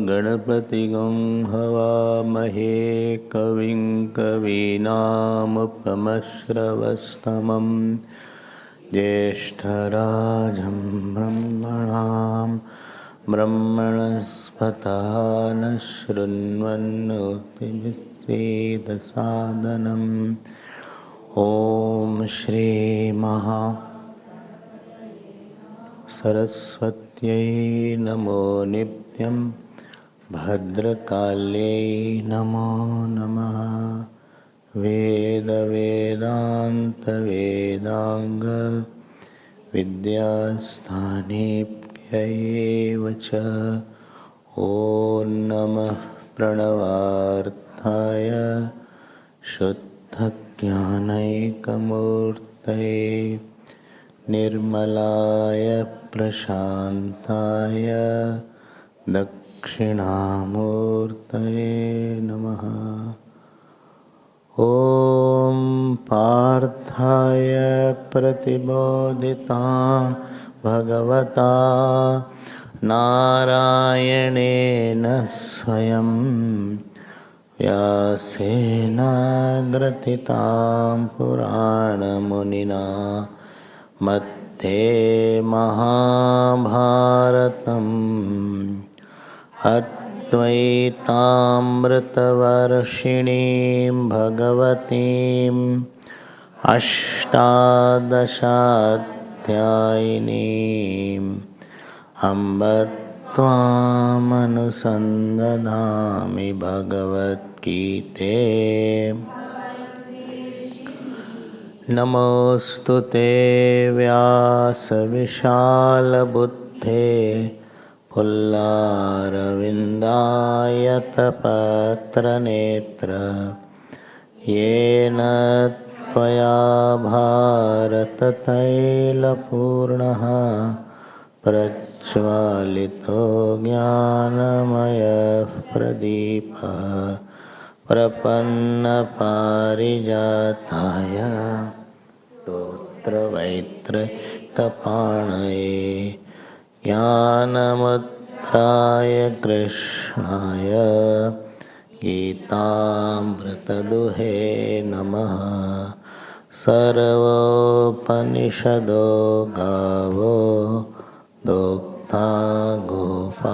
गणपतिगं हवामहे कविं कवीनामुपमश्रवस्तमं ज्येष्ठराजं ब्रह्मणां ब्रह्मणस्पता न शृण्वन्नोतिभिस्सेदसादनम् ॐ श्रीमहा सरस्वत्यै नमो नित्यं भद्रकाल्यै नमो नमः। वेदवेदान्तवेदाङ्ग विद्यास्थानेभ्यैव च ॐ नमः प्रणवार्थाय शुद्धज्ञानैकमूर्तये निर्मलाय प्रशान्ताय दक्षिणामूर्तये नमः। ॐ पार्थाय प्रतिबोधितां भगवता नारायणेन स्वयं व्यासेन ग्रथितां पुराणमुनिना मध्ये महाभारतम् अद्वैतामृतवर्षिणीं भगवतीम् अष्टादशाध्यायिनीम् अम्ब त्वामनुसन्दधामि भगवद्गीते। नमोऽस्तु ते व्यासविशालबुद्धे पुल्लारविन्दायतपत्रनेत्र येन त्वया भारततैलपूर्णः प्रज्वालितो ज्ञानमयः प्रदीपः प्रपन्नपारिजाताय स्तोत्रवैत्रकपाणये ज्ञानमुद्राय कृष्णाय गीतामृतदुहे नमः। सर्वोपनिषदो गावो दोग्धा गोपालनन्दनः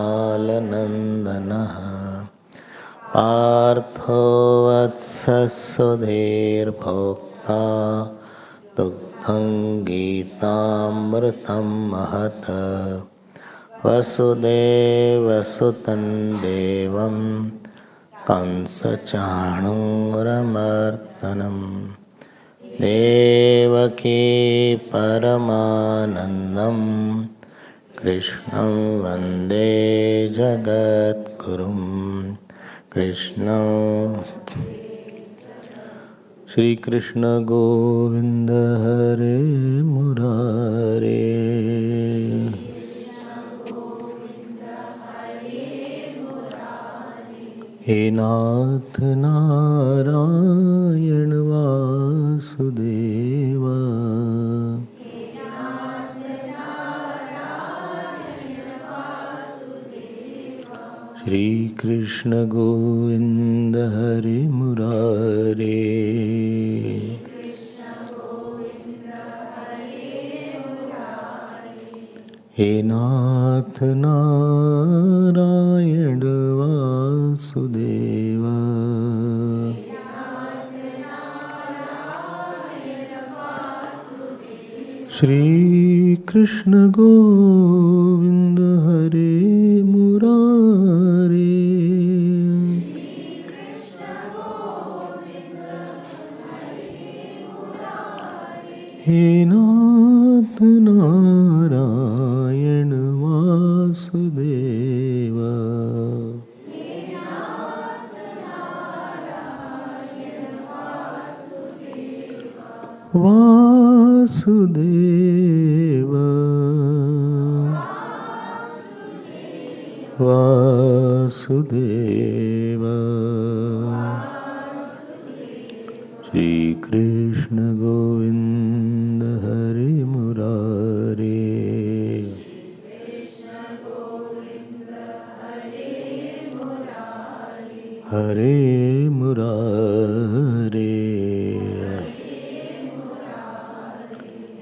पार्थो वत्ससुधीर्भोक्ता दुग्धं गीतामृतं महत् वसुदेवसुतं देवं कंसचाणूरमर्दनं देवकी परमानन्दं कृष्णं वन्दे जगद्गुरुं। कृष्ण श्री कृष्ण गोविंद हरे मुरारे। हे नाथ नारायण वासुदेव श्री कृष्ण गोविंद हरे मुरारे। हे नाथ नारायण वासुदेव श्री कृष्ण गोविंद हरे मुरारे। हे नाथ नारायण वासुदेव वासुदेव वासुदेव श्री कृष्ण गोविंद हरि मुरारे हरे मुरारे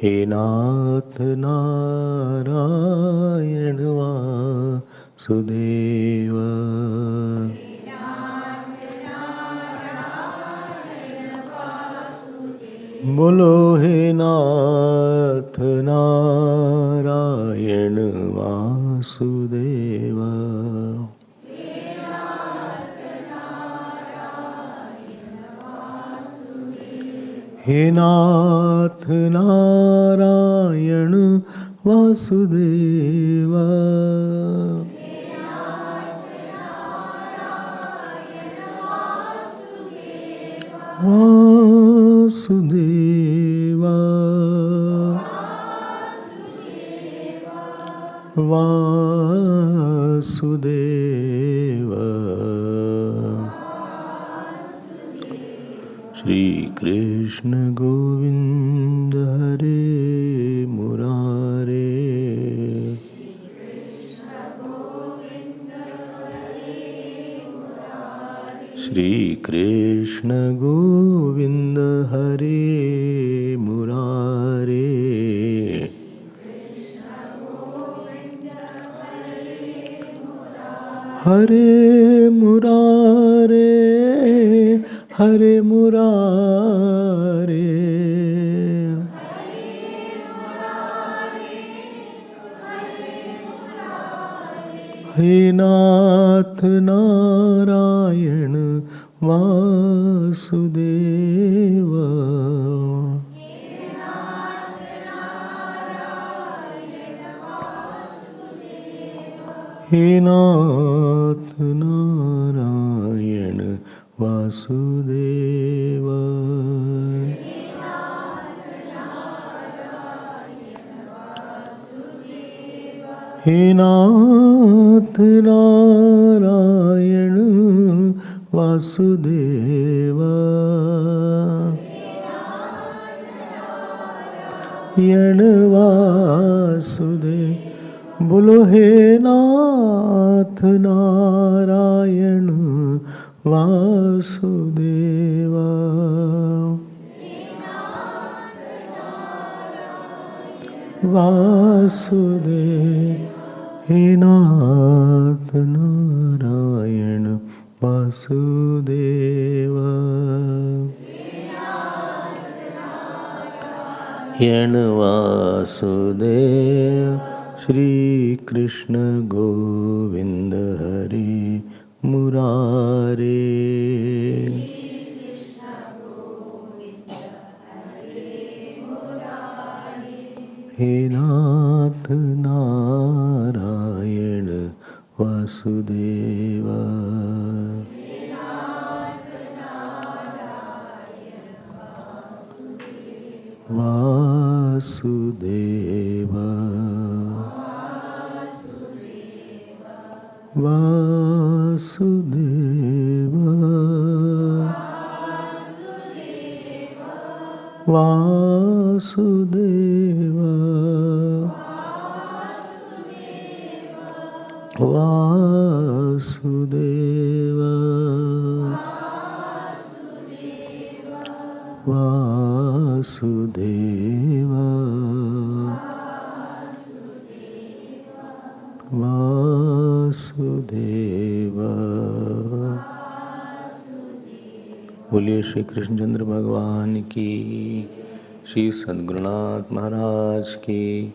हे नाथ नारायण वासुदेव बोलो हे नाथ नारायण वासुदेव हे नाथ नारायण वासुदेव वासुदेव वासुदेव श्री कृष्ण गोविंद हरे मुरारे श्री कृष्ण गोविंद हरे मुरारे हरे मुरारे हरे मुरारे हे नाथ नारायण वासुदेव हे नाथ नारायण वासुदेव हे नाथ नारायण वासुदेव यण वासुदेव बोलो हे नाथ नारायण वासुदेव वासुदेव हे नाथ नारायण वासुदेव यण वासुदेव श्री कृष्ण गोविंद हरि मुरारे हे नाथ नारायण वासुदेव वासुदेव वासुदेव वासुदेव वासुदेव वासुदेव वासुदेव बोलिए श्री कृष्णचंद्र भगवान की, श्री सद्गुरुनाथ महाराज की।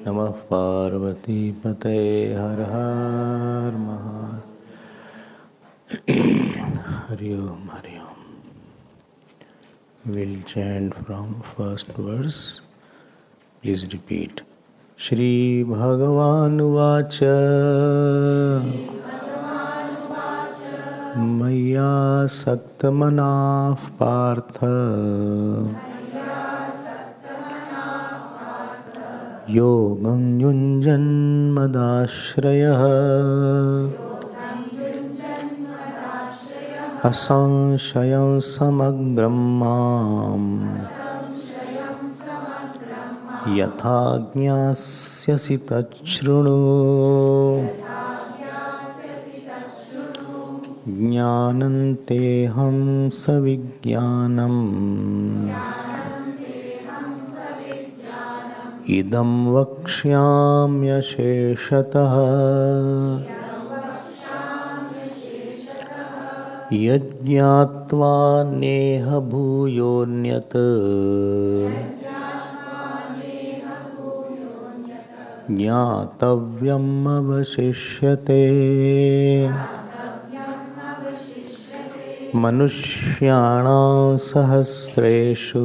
नमः पार्वती पते हर हर महादेव। हरि ओम हरि ओम। We'll chant from first verse Please repeat. Shri Bhagavan Vacha Maya Saktamanaf Partha Yogam Yunjan Madashraya Asanshayam Samagram Yatha Jnasya Tachrunu Jnananteham Savijnanam Idam Vakshyamya Sheshatah Yajñātvā neha bhūyonyat Jñātavyam avashishyate Manushyanam sahasreshu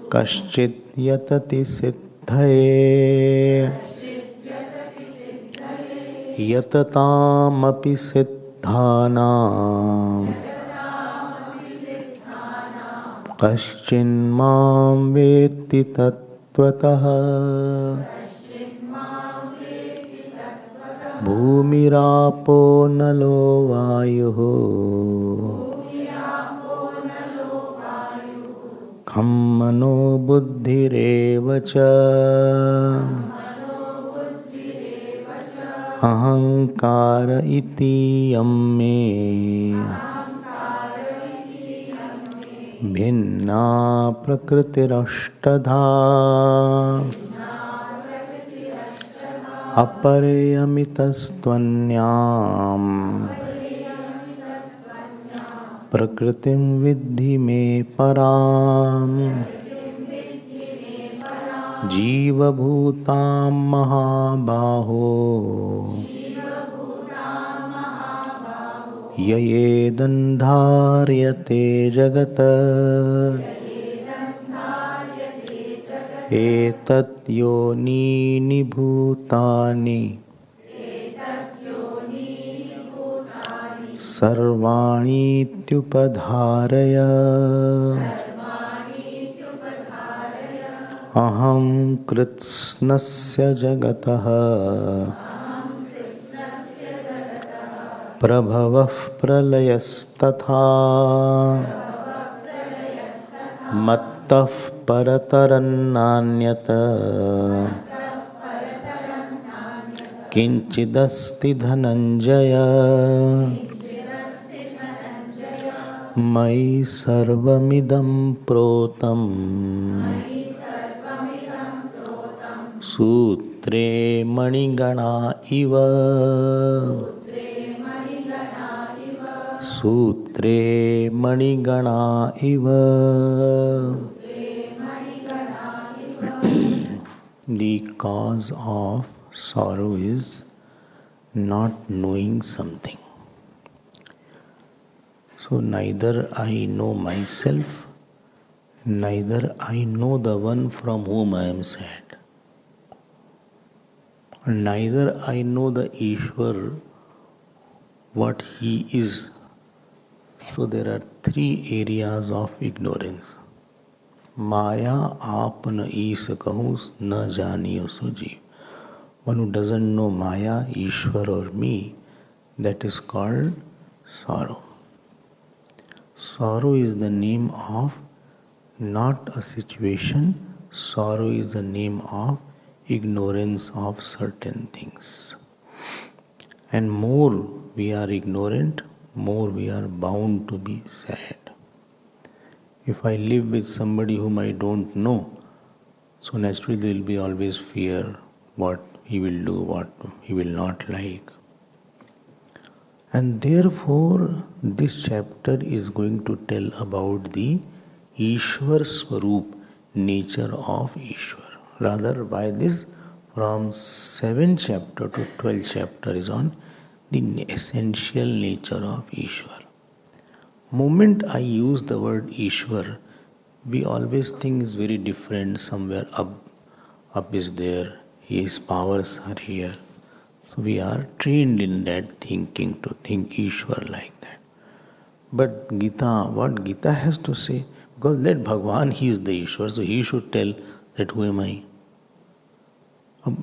Kaschit yatati siddhaye Yatataamapi siddhanam Kaschinmam vetti tattvataha Bhumirapo nalo vayuh Khammano buddhirevacha Ahankara iti yamme Bhinna prakritirashtadha Aparayamitastvanyam Prakritim vidhi me param Jiva bhutam mahabaho Yayedandharyate jagata Etat yonini bhutani Sarvani tyupadharaya Aham kritsnasya jagataha Prabhavah pralayastatha Mattah paratarannanyata Kinchidasti dhananjaya Mai sarvamidam protam Sutre manigana iva Sutre manigana iva The cause of sorrow is not knowing something. So neither I know myself, neither I know the one from whom I am sad. Neither I know the Ishwar, what he is. So there are three areas of ignorance. Maya aap na is kahus na janiyo so jeev. One who doesn't know Maya, Ishwar or me, that is called sorrow. Sorrow is the name of not a situation. Sorrow is the name of ignorance of certain things. And more we are ignorant, more we are bound to be sad. If I live with somebody whom I don't know, so naturally there will be always fear what he will do, what he will not like. And therefore, this chapter is going to tell about the Ishwar Swarup, nature of Ishwar. Rather, by this, from 7th chapter to 12th chapter is on the essential nature of Ishwar. Moment I use the word Ishwar, we always think is very different, somewhere up is there, his powers are here. So we are trained in that thinking to think Ishwar like that. But Gita, what Gita has to say, because let Bhagwan, he is the Ishwar, so he should tell that who am I.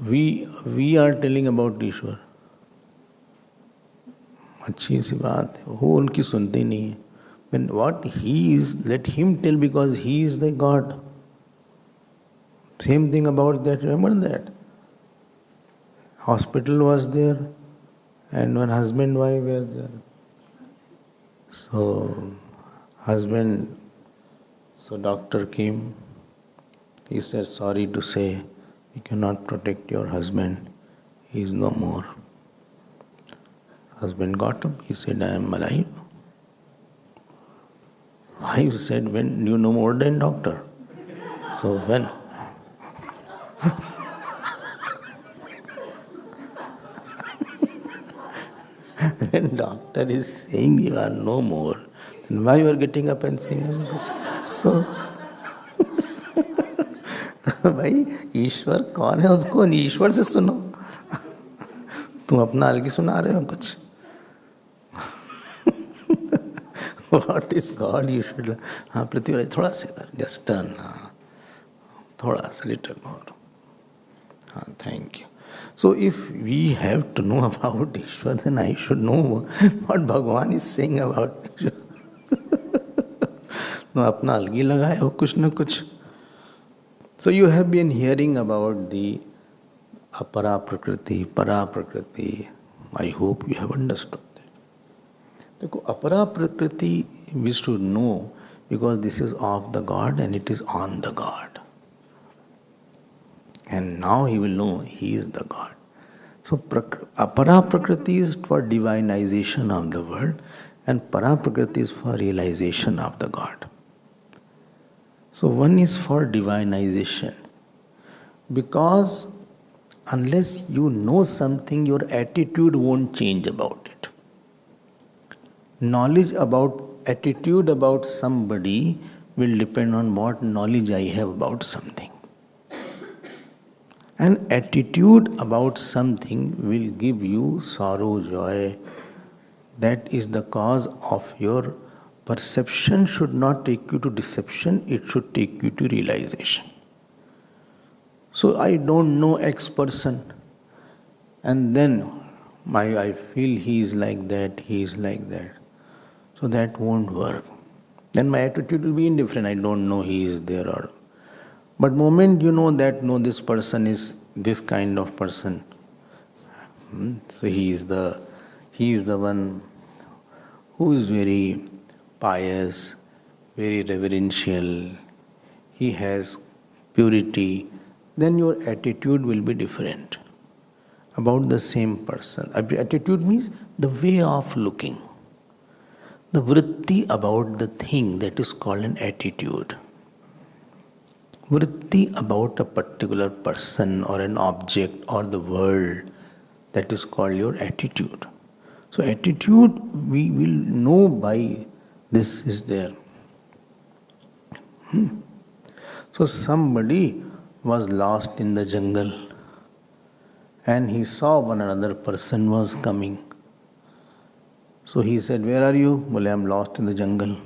We are telling about Ishwar. अच्छी सी बात है, वो उनकी सुनते नहीं है. When what he is, let him tell because he is the God. Same thing about that, remember that? Hospital was there and one husband wife were there. So doctor came, he said, sorry to say, you cannot protect your husband, he is no more. Husband got up, he said, I am alive. Wife said, when you know more than doctor. So when doctor is saying you are no more, then why you are getting up and saying this? So भाई ईश्वर कौन है, उसको ईश्वर से सुनो. तुम अपना अलग ही सुना रहे हो कुछ. What is God? You should. हाँ पृथ्वी थोड़ा सा इधर, just turn. हाँ थोड़ा सा, little more. हाँ thank you. So if we have to know about Ishwar, then I should know what Bhagwan is saying about Ishwar. तो अपना अलग ही लगाए हो कुछ न कुछ. So you have been hearing about the apara prakriti, para prakriti. I hope you have understood that. देखो अपरा prakriti we should know because this is of the God and it is on the God. And now he will know he is the God. So apara prakriti is for divinization of the world and para prakriti is for realization of the God. So one is for divinization because unless you know something, your attitude won't change about it. Attitude about somebody will depend on what knowledge I have about something. And attitude about something will give you sorrow, joy. That is the cause of your perception should not take you to deception, it should take you to realization. So I don't know X person and then I feel he is like that, he is like that. So that won't work. Then my attitude will be indifferent. I don't know he is there or. But moment you know that no, this person is this kind of person. So he is the one who is very pious, very reverential. He has purity. Then your attitude will be different about the same person. Attitude means the way of looking. The vritti about the thing, that is called an attitude. Vritti about a particular person or an object or the world, that is called your attitude. So attitude we will know by this is there. So somebody was lost in the jungle and he saw one another person was coming. So he said, where are you? Well, I am lost in the jungle.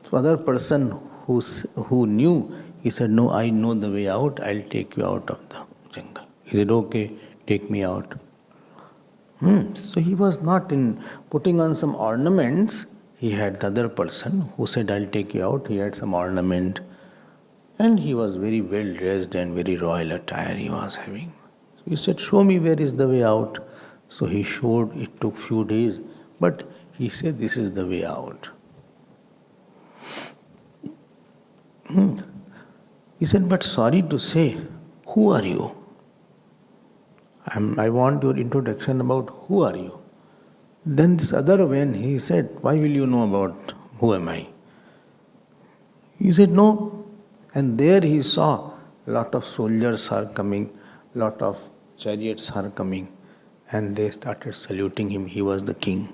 So other person who knew, he said, no, I know the way out. I'll take you out of the jungle. He said, okay, take me out. So he was not in putting on some ornaments. He had the other person who said, I'll take you out. He had some ornament. And he was very well dressed and very royal attire he was having. So he said, show me where is the way out. So he showed, it took few days. But he said, this is the way out. He said, but sorry to say, who are you? I want your introduction about who are you. Then this other man, he said, why will you know about who am I? He said, no. And there he saw a lot of soldiers are coming, lot of chariots are coming, and they started saluting him. He was the king.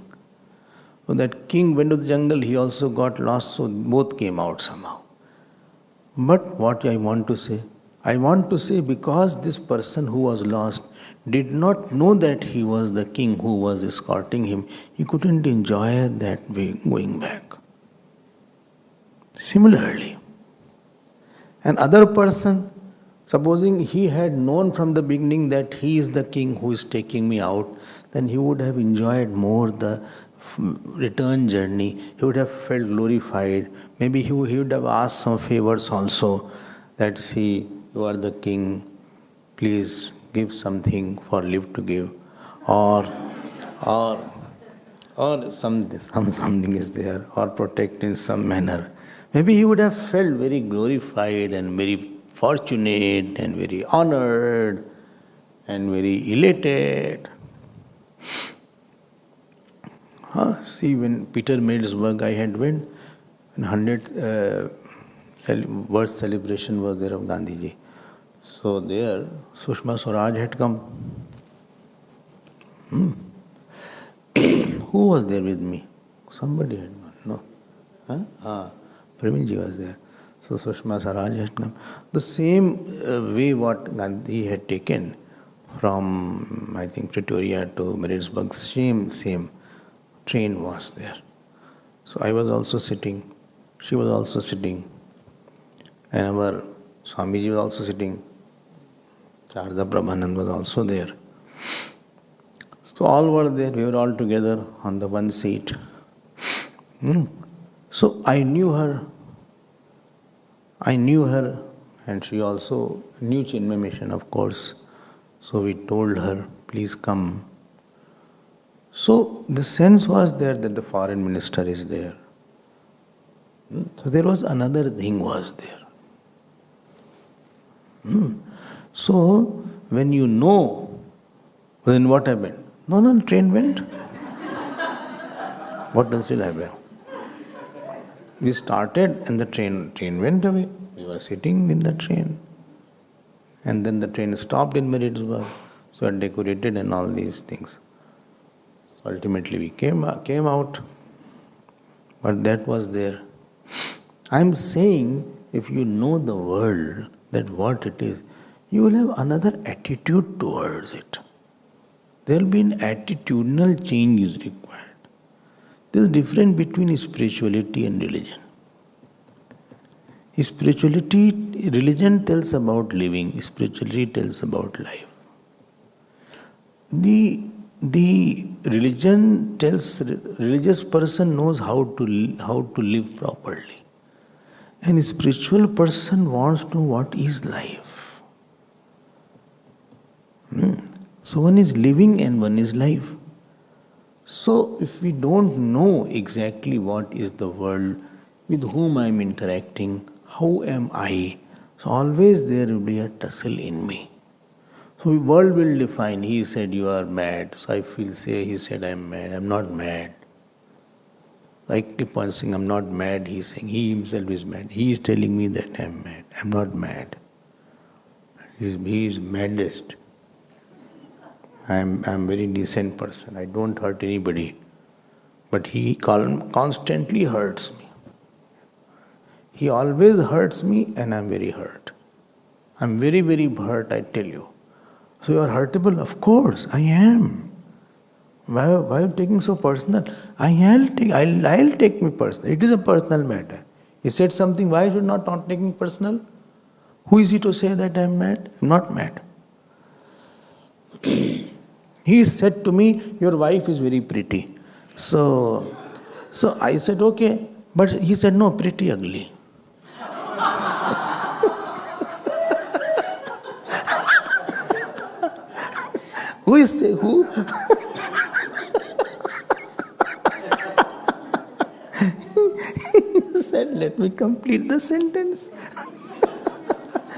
So that king went to the jungle, he also got lost, so both came out somehow. But what I want to say? I want to say because this person who was lost did not know that he was the king who was escorting him, he couldn't enjoy that way going back. Similarly, an other person, supposing he had known from the beginning that he is the king who is taking me out, then he would have enjoyed more the return journey. He would have felt glorified. Maybe he would have asked some favors also, that see, you are the king, please give something for live to give, or something is there, or protect in some manner. Maybe he would have felt very glorified and very fortunate and very honored and very elated. See, when Peter made his work, I had went, and 100th birth celebration was there of Gandhiji. So there, Sushma Swaraj had come. Who was there with me? Somebody had gone. No? Pravinji was there. So Sushma Swaraj had come. The same way what Gandhi had taken from, I think, Pretoria to Maritzburg, same train was there. So I was also sitting. She was also sitting. And our Swamiji was also sitting. Sharda Prabhanand was also there. So all were there. We were all together on the one seat. So I knew her, and she also knew Chinmaya mission, of course. So we told her, please come. So the sense was there that the foreign minister is there. So there was another thing was there. So when you know, then what happened? No, the train went. What else will happen? We started and the train went away. We were sitting in the train. And then the train stopped in Maritzburg. So it decorated and all these things. So ultimately we came out. But that was there. I'm saying, if you know the world, that what it is, you will have another attitude towards it. There will be an attitudinal change is required. There is a difference between spirituality and religion. Spirituality, religion tells about living. Spirituality tells about life. The religion tells, religious person knows how to live properly. And a spiritual person wants to know what is life. So one is living and one is life. So if we don't know exactly what is the world, with whom I am interacting, how am I, so always there will be a tussle in me. So the world will define, he said you are mad, so I feel he said I am mad, I am not mad. I keep on saying, I'm not mad, he is saying, he himself is mad. He is telling me that I am mad. I am not mad. He is maddest. I am very decent person. I don't hurt anybody. But he constantly hurts me. He always hurts me and I am very hurt. I am very, very hurt, I tell you. So you are hurtable? Of course, I am. Why are you taking so personal? I'll take me personal. It is a personal matter. He said something, why should not take me personal? Who is he to say that I am mad? I am not mad. He said to me, your wife is very pretty. So I said, okay. But he said, no, pretty ugly. Who? He said, let me complete the sentence.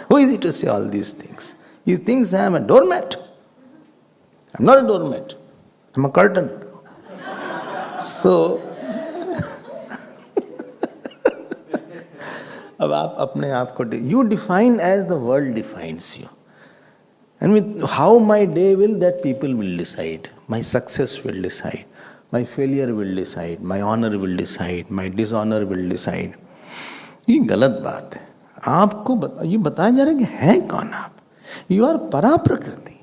Who is he to say all these things? He thinks I am a doormat. I am not a doormat. I am a curtain. So, you define as the world defines you. And with how my day will, that people will decide. My success will decide. My failure will decide. My honor will decide. My dishonor will decide. ये गलत बात है. आपको ये बताया जा रहा है कि है कौन आप? यू आर परा प्रकृति.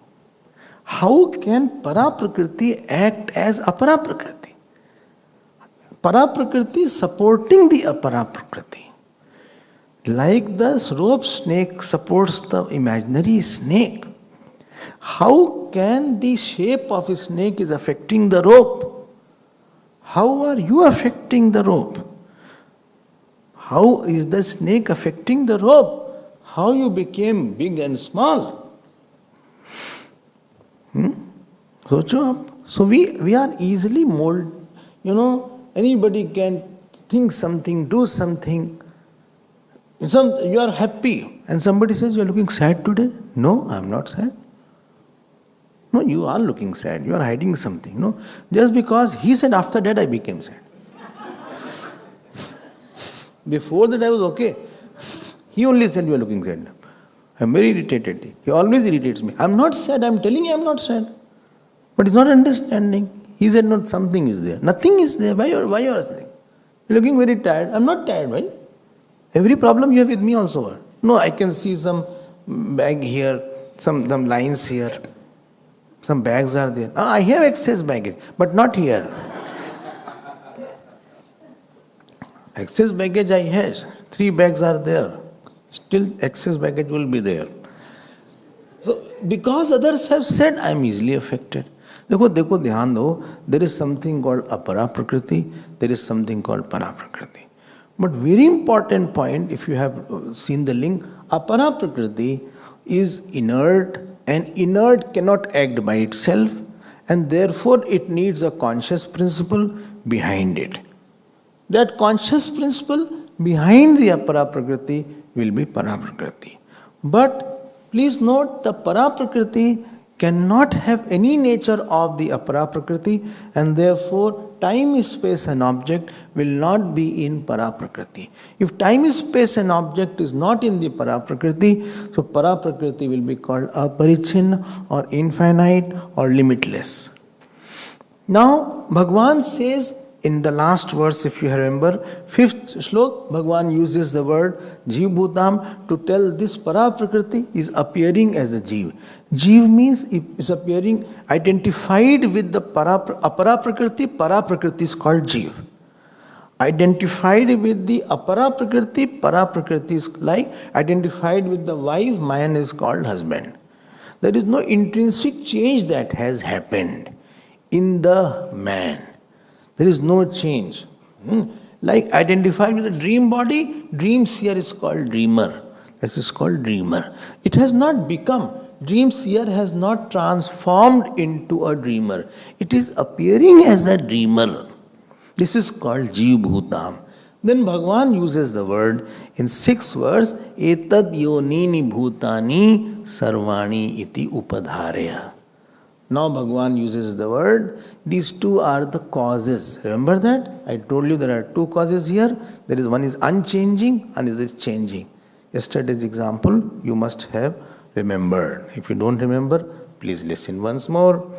हाउ कैन परा प्रकृति एक्ट एज अपरा प्रकृति? परा प्रकृति सपोर्टिंग द अपरा प्रकृति. Like the rope snake supports the imaginary snake. How can the shape of a snake is affecting the rope? How are you affecting the rope? How is the snake affecting the rope? How you became big and small? सोचो आप. So we are easily molded. You know, anybody can think something, do something. You are happy and somebody says you are looking sad today. No, I am not sad. No, you are looking sad. You are hiding something. No, just because he said after that I became sad. Before that I was okay. He only said you are looking sad. I am very irritated. He always irritates me. I am not sad. I am telling you I am not sad. But he's not understanding. He said no, something is there. Nothing is there. Why you are saying? You are looking very tired. I am not tired, right? Every problem you have with me also. No, I can see some bag here, some lines here, some bags are there. I have excess baggage, but not here. Excess baggage I have. 3 bags are there. Still excess baggage will be there. So, because others have said, I am easily affected. देखो ध्यान दो. There is something called apara prakriti. There is something called para prakriti. But very important point, if you have seen the link, apara prakriti is inert, and inert cannot act by itself, and therefore it needs a conscious principle behind it. That conscious principle behind the apara prakriti will be para prakriti. But please note, the para prakriti cannot have any nature of the apara prakriti, and therefore time, space and object will not be in para prakriti. If time, space and object is not in the para prakriti, so para prakriti will be called aparichinna or infinite or limitless. Now Bhagavan says in the last verse, if you remember, 5th shlok, Bhagavan uses the word Jiv Bhutam to tell this para prakriti is appearing as a Jiv. Jiv means it is appearing identified with the apara prakriti. Para prakriti is called Jiv. Identified with the apara prakriti, para prakriti is like identified with the wife, man is called husband. There is no intrinsic change that has happened in the man. There is no change. Like identified with the dream body, dream seer is called dreamer. This is called dreamer. It has not become. Dream seer has not transformed into a dreamer. It is appearing as a dreamer. This is called Jiv Bhutam. Then Bhagavan uses the word in 6th verse, Etad yonini bhutani sarvani iti upadharya. Now Bhagavan uses the word, these two are the causes. Remember that? I told you there are 2 causes here. There is one is unchanging and it is changing. Yesterday's example you must have remembered. If you don't remember, please listen once more.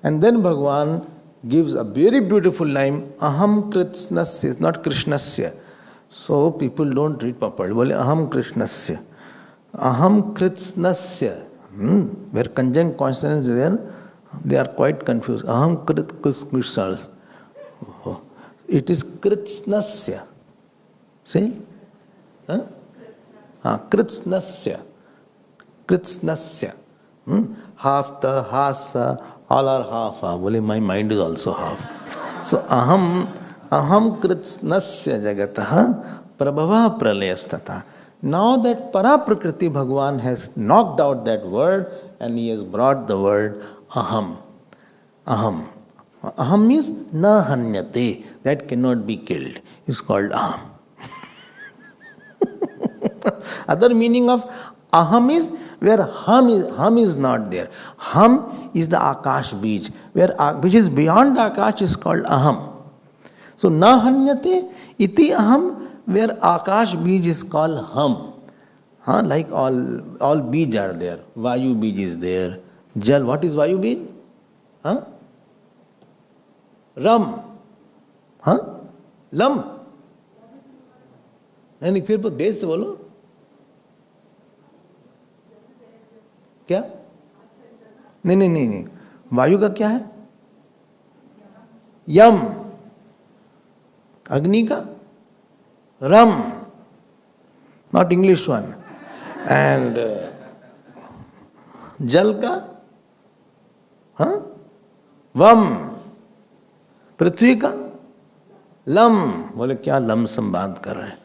And then Bhagavan gives a very beautiful line, Aham Kritsnasya, it's not Krishnasya. So people don't read properly. Bole Aham Krishnasya. Aham Kritsnasya. Where conjunct consonants is there, they are quite confused. Aham Kritsnasya. It is Kritsnasya. See? Kritsnasya. Kritsnasya. Half the, hasa, all are half. Well, my mind is also half. So, aham kritsnasya jagataha prabhava pralayastata. Now that para prakriti, Bhagavan has knocked out that word and he has brought the word aham. Aham. Aham means na hanyate, that cannot be killed. It's called aham. Other meaning of aham is where hum is not there. Hum is the akash bij, which is beyond akash is called aham. So na hanyate iti aham, where akash bij is called hum. Like all bij are there. Vayu bij is there. Jal, what is vayu bij? Ram. Lam. नहीं फिर देश से बोलो. क्या? नहीं नहीं नहीं नहीं, वायु का क्या है? यम. अग्नि का रम, नॉट इंग्लिश वन. एंड जल का हाँ वम. पृथ्वी का लम. बोले क्या लम सम बात कर रहे हैं?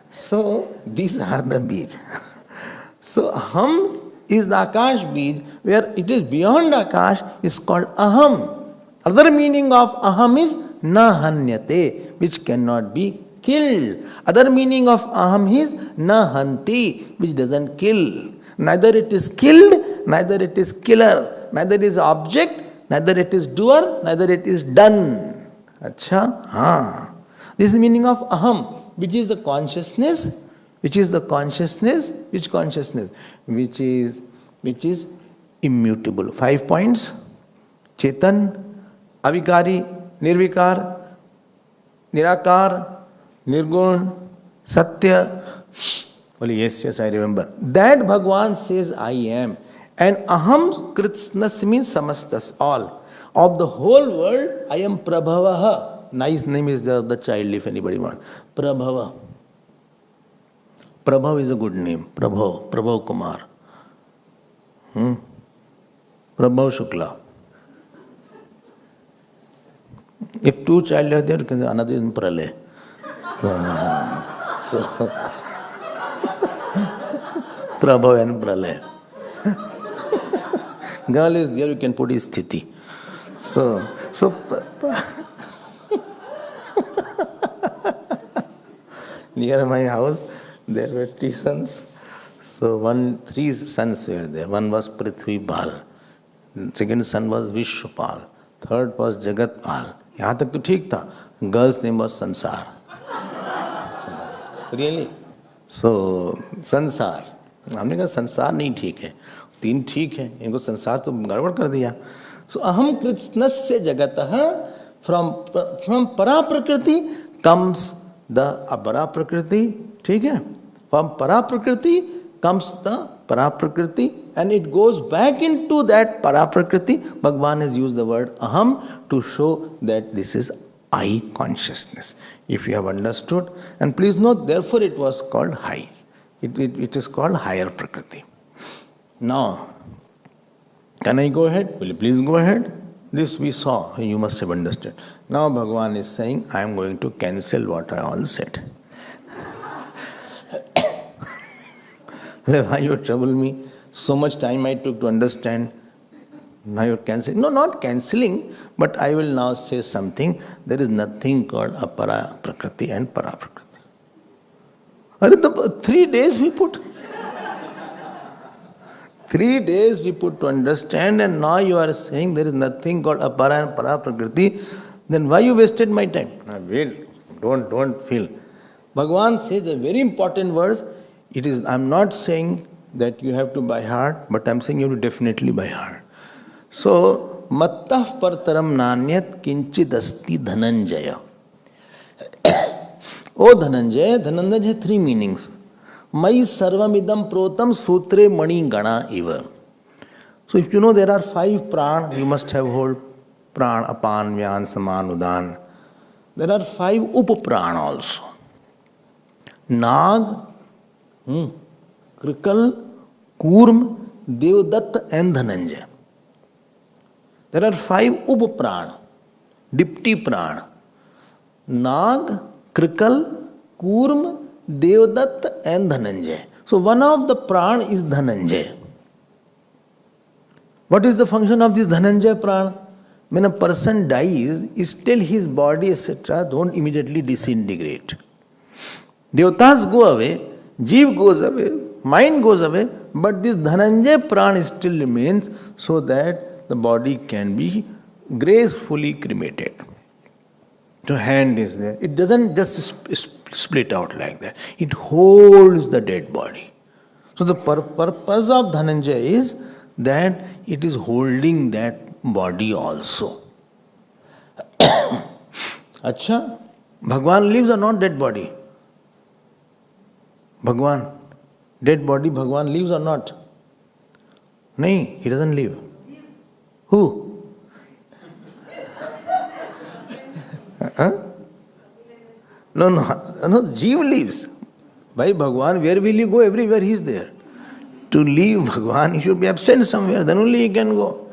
So these are the beej. So aham is the akash beej, where it is beyond akash is called aham. Other meaning of aham is na hanyate, which cannot be killed. Other meaning of aham is na hanti, which doesn't kill. Neither it is killed, neither it is killer, neither it is object, neither it is doer, neither it is done. Acha? Haan. This is the meaning of aham, which is the consciousness, which is immutable. 5 points. Chetan, Avikari, Nirvikar, Nirakar, Nirgun, Satya. Well, yes, I remember. That Bhagavan says, I am. And aham kritsnas means samastas, all. Of the whole world, I am Prabhavaha. Nice name is the child, if anybody wants. Prabhava. Prabhav is a good name. Prabhav Kumar. Prabhav Shukla. If 2 child are there, another is Pralay. So, Prabhav and Pralay. Girl is there, you can put his Sthiti. So near my house, there were 3 sons. So 3 sons were there. One was Prithvi Pal. Second son was Vishwapal. Third was Jagat Pal. यहाँ तक तो ठीक था. Girl's name was Sansar. Really? So संसार. हमने कहा संसार नहीं ठीक है. 3 ठीक है. इनको संसार तो गड़बड़ कर दिया. So aham kritsnasya jagatah. From para prakriti comes the apara prakriti. ठीक है? From para prakriti comes the para prakriti, and it goes back into that para prakriti. Bhagavan has used the word aham to show that this is I consciousness. If you have understood, and please note, therefore it was called high. It is called higher prakriti. Now, can I go ahead? Will you please go ahead? This we saw, you must have understood. Now Bhagavan is saying, I am going to cancel what I all said. Why you trouble me? So much time I took to understand. Now you're cancelling. No, not cancelling, but I will now say something. There is nothing called apara prakriti and para prakriti. 3 days we put. 3 days we put to understand, and now you are saying there is nothing called apara and para prakriti. Then why you wasted my time? Don't feel. Bhagavan says a very important verse. I'm not saying that you have to by heart, but I'm saying you have to definitely by heart. So, mattah partaram nanyat kinchid asti dhananjaya. Oh Dhananjaya has 3 meanings. Mai sarvamidam protam sutre mani gana eva. So if you know there are 5 pran, you must have whole pran, apan, vyan, saman, udan. There are 5 upapran also. Nag, Krikal, Kurm, Devdatta and Dhananjaya. There are 5 upapran, dipti pran. Nag, Krikal, Kurm, Devdatta and Dhananjaya. So one of the pran is Dhananjaya. What is the function of this Dhananjaya pran? When a person dies, still his body etc. don't immediately disintegrate. Devatas go away, Jeev goes away, mind goes away, but this Dhananjaya pran still remains so that the body can be gracefully cremated. The hand is there. It doesn't just split out like that. It holds the dead body. So the purpose of Dhananjaya is that it is holding that body also. Acha, Bhagwan lives or not dead body? Bhagwan. Dead body, Bhagwan lives or not? Nahi, he doesn't live. Who? Huh? No, Jeev lives. By Bhagwan, where will you go? Everywhere he is there. To leave Bhagwan, he should be absent somewhere, then only he can go.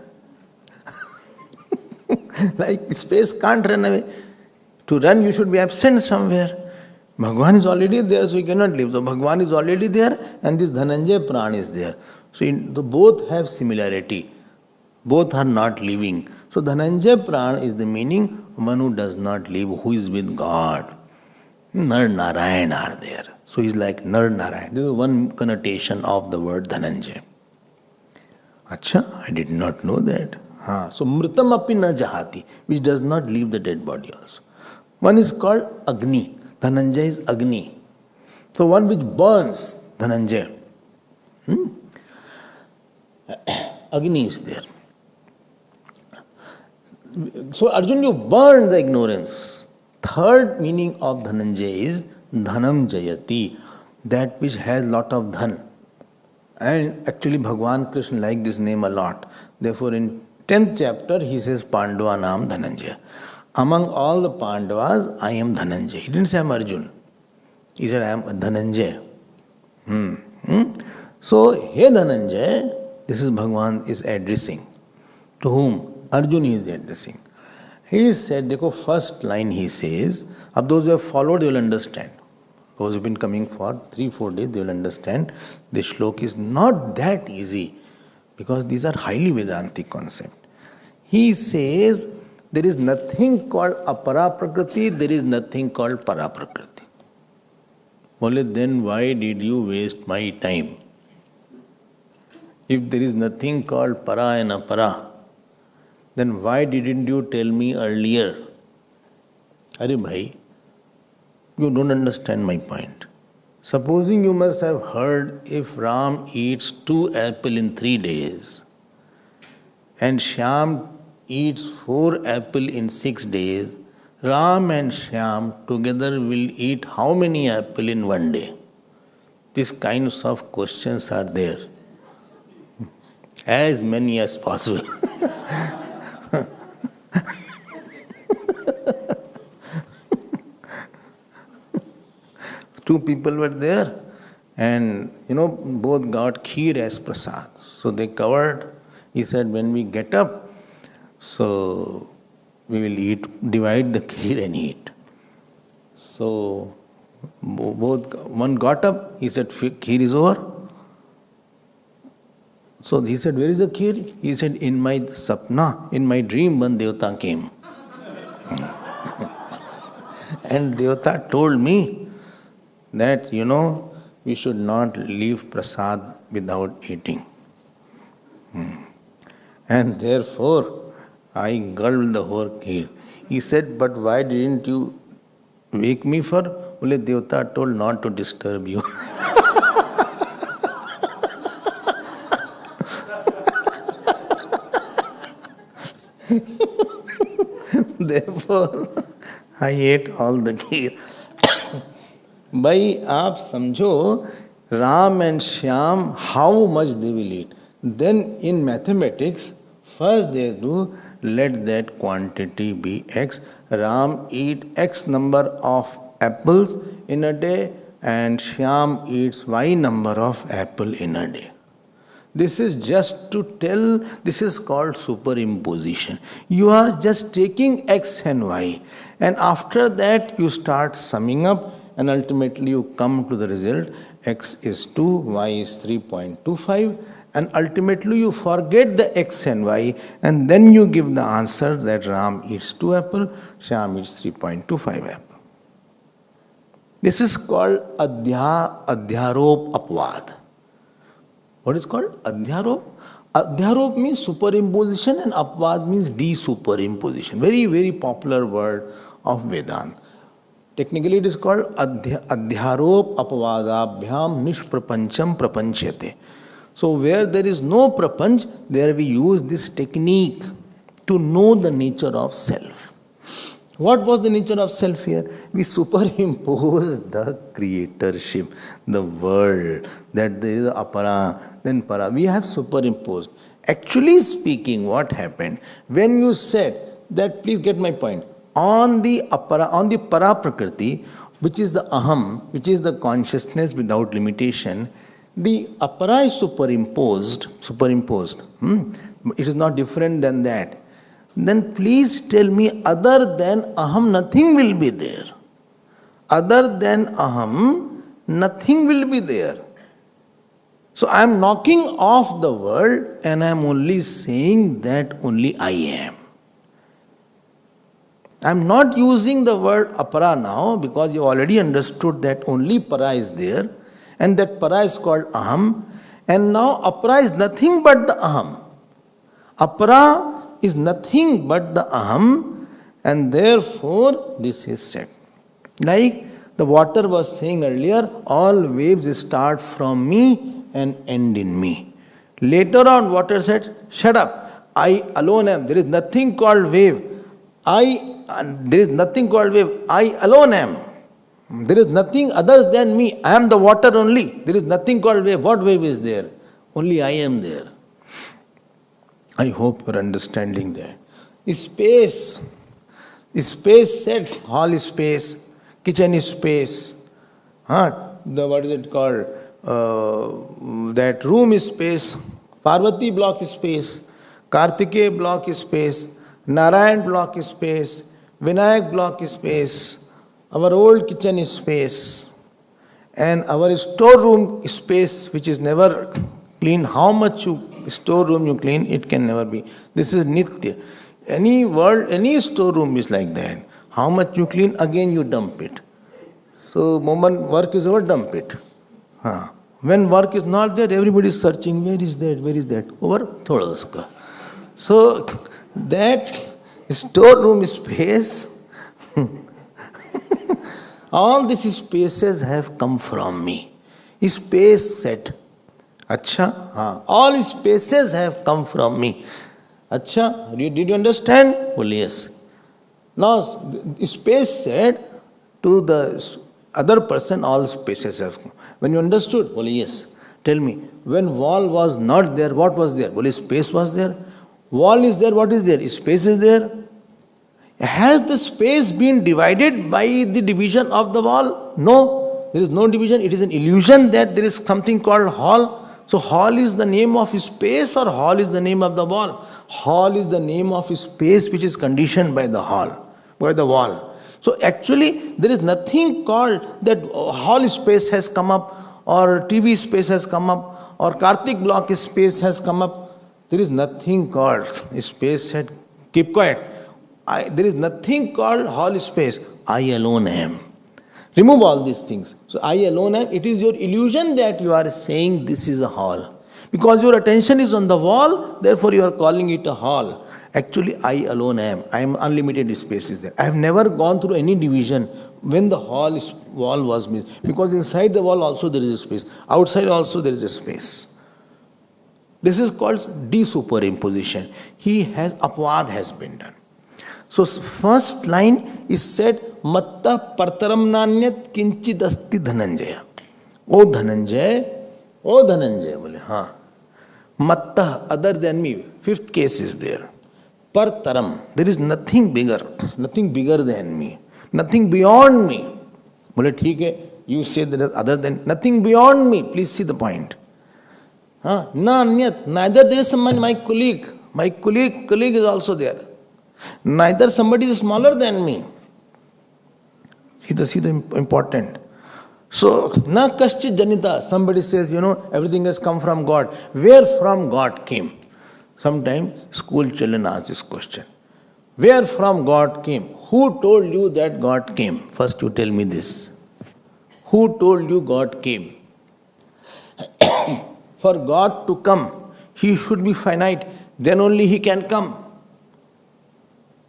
Like space can't run away. To run, you should be absent somewhere. Bhagwan is already there, so he cannot leave. So Bhagwan is already there, and this Dhananjay Pran is there. So both have similarity. Both are not living. So Dhananjay Pran is the meaning one who does not live, who is with God. Nar Narayan are there. So he is like Nar Narayan. This is one connotation of the word Dhananjay. Acha, I did not know that. So mritam api na jahati, which does not leave the dead body also. One is called Agni. Dhananjay is Agni. So one which burns, Dhananjay. Agni is there. So Arjun, you burn the ignorance. Third meaning of Dhananjay is Dhanam Jayati, that which has lot of dhan. And actually Bhagwan Krishna liked this name a lot. Therefore in 10th chapter he says Pandava Nam Dhananjaya. Among all the Pandavas, I am Dhananjay. He didn't say I am Arjun. He said I am Dhananjay. So, hey Dhananjay, this is Bhagwan is addressing. To whom? Arjun is addressing. He said, देखो first line he says, अब those who have followed they will understand. Those who have been coming for 3-4 days they will understand. This shlok is not that easy because these are highly Vedantic concepts. He says, there is nothing called apara prakriti, there is nothing called para prakriti. Only then why did you waste my time? If there is nothing called para and apara, then why didn't you tell me earlier? Are bhai, you don't understand my point. Supposing you must have heard if Ram eats 2 apples in 3 days and Shyam eats 4 apples in 6 days, Ram and Shyam together will eat how many apples in 1 day? These kinds of questions are there. As many as possible. Two people were there and both got kheer as prasad. So they covered. He said, when we get up, so we will divide the kheer and eat. So one got up, he said, kheer is over. So he said, where is the kheer? He said, in my sapna, in my dream, one devata came. And devata told me that, we should not leave prasad without eating. And therefore, I gulped the whole kheer. He said, but why didn't you wake me for? Only devata told not to disturb you. Therefore, I ate all the kheer. By आप समझो, Ram and Shyam, how much they will eat. Then in mathematics, first they do, let that quantity be X. Ram eat X number of apples in a day and Shyam eats Y number of apple in a day. This is just to tell, this is called superimposition. You are just taking X and Y and after that you start summing up and ultimately you come to the result X is 2, Y is 3.25 and ultimately you forget the X and Y and then you give the answer that Ram eats 2 apples, Shyam eats 3.25 apples. This is called adhyarop apvad. What is called? Adhyarop. Adhyarop means superimposition and apvad means de-superimposition. Very, very popular word of Vedanta. Technically it is called adhyarop apavadabhyam nishprapancham prapanchyate. So where there is no prapanch, there we use this technique to know the nature of self. What was the nature of self here? We superimpose the creatorship, the world, that there is apara, then para. We have superimposed. Actually speaking, what happened? When you said that, please get my point, on the apara, on the para prakriti, which is the aham, which is the consciousness without limitation, the apara is superimposed. It is not different than that. Then please tell me, other than aham, nothing will be there. Other than aham, nothing will be there. So I am knocking off the world and I am only saying that only I am. I am not using the word apara now because you already understood that only para is there and that para is called aham. And now apara is nothing but the aham. Apara is nothing but the aham, and therefore this is said. Like the water was saying earlier, all waves start from me and end in me. Later on, water said, shut up, I alone am. There is nothing called wave. There is nothing called wave. I alone am. There is nothing other than me. I am the water only. There is nothing called wave. What wave is there? Only I am there. I hope you are understanding that. Space. Space said, hall is space, kitchen is space. What is it called? That room is space. Parvati block is space. Kartikeya block is space. Narayan block is space. Vinayak block is space. Our old kitchen is space. And our storeroom space, which is never clean. How much storeroom you clean, it can never be. This is nitya. Any storeroom is like that. How much you clean, again you dump it. So moment work is over, dump it. When work is not there, everybody is searching, where is that? Over, thoda uska. So that storeroom space, all these spaces have come from me. Space said, Acha, all spaces have come from me. Acha, did you understand? Well, yes. Now, space said to the other person, all spaces have come. When you understood? Well, yes. Tell me, when wall was not there, what was there? Well, space was there. Wall is there, what is there? Space is there. Has the space been divided by the division of the wall? No, there is no division. It is an illusion that there is something called hall. So hall is the name of space or hall is the name of the wall? Hall is the name of space which is conditioned by the wall. So actually there is nothing called that hall space has come up or TV space has come up or Kartik block space has come up. There is nothing called space said, keep quiet. There is nothing called hall space. I alone am. Remove all these things. So I alone am. It is your illusion that you are saying this is a hall. Because your attention is on the wall, therefore you are calling it a hall. Actually, I alone am. I am unlimited space is there. I have never gone through any division when the wall was missed. Because inside the wall also there is a space. Outside also there is a space. This is called desuperimposition. Apvad has been done. So first line is said, Matta partaram nanyat kinchid asti dhananjaya. O Dhananjaya, bole, Matta, other than me. Fifth case is there. Partaram, there is nothing bigger than me. Nothing beyond me. Bole, theek hai, you say that other than, nothing beyond me. Please see the point. Nanyat, neither there is someone, my colleague. My colleague is also there. Neither somebody is smaller than me. See the important. So, na kaschit janita. Somebody says, everything has come from God. Where from God came? Sometimes school children ask this question. Where from God came? Who told you that God came? First you tell me this. Who told you God came? For God to come, He should be finite. Then only He can come.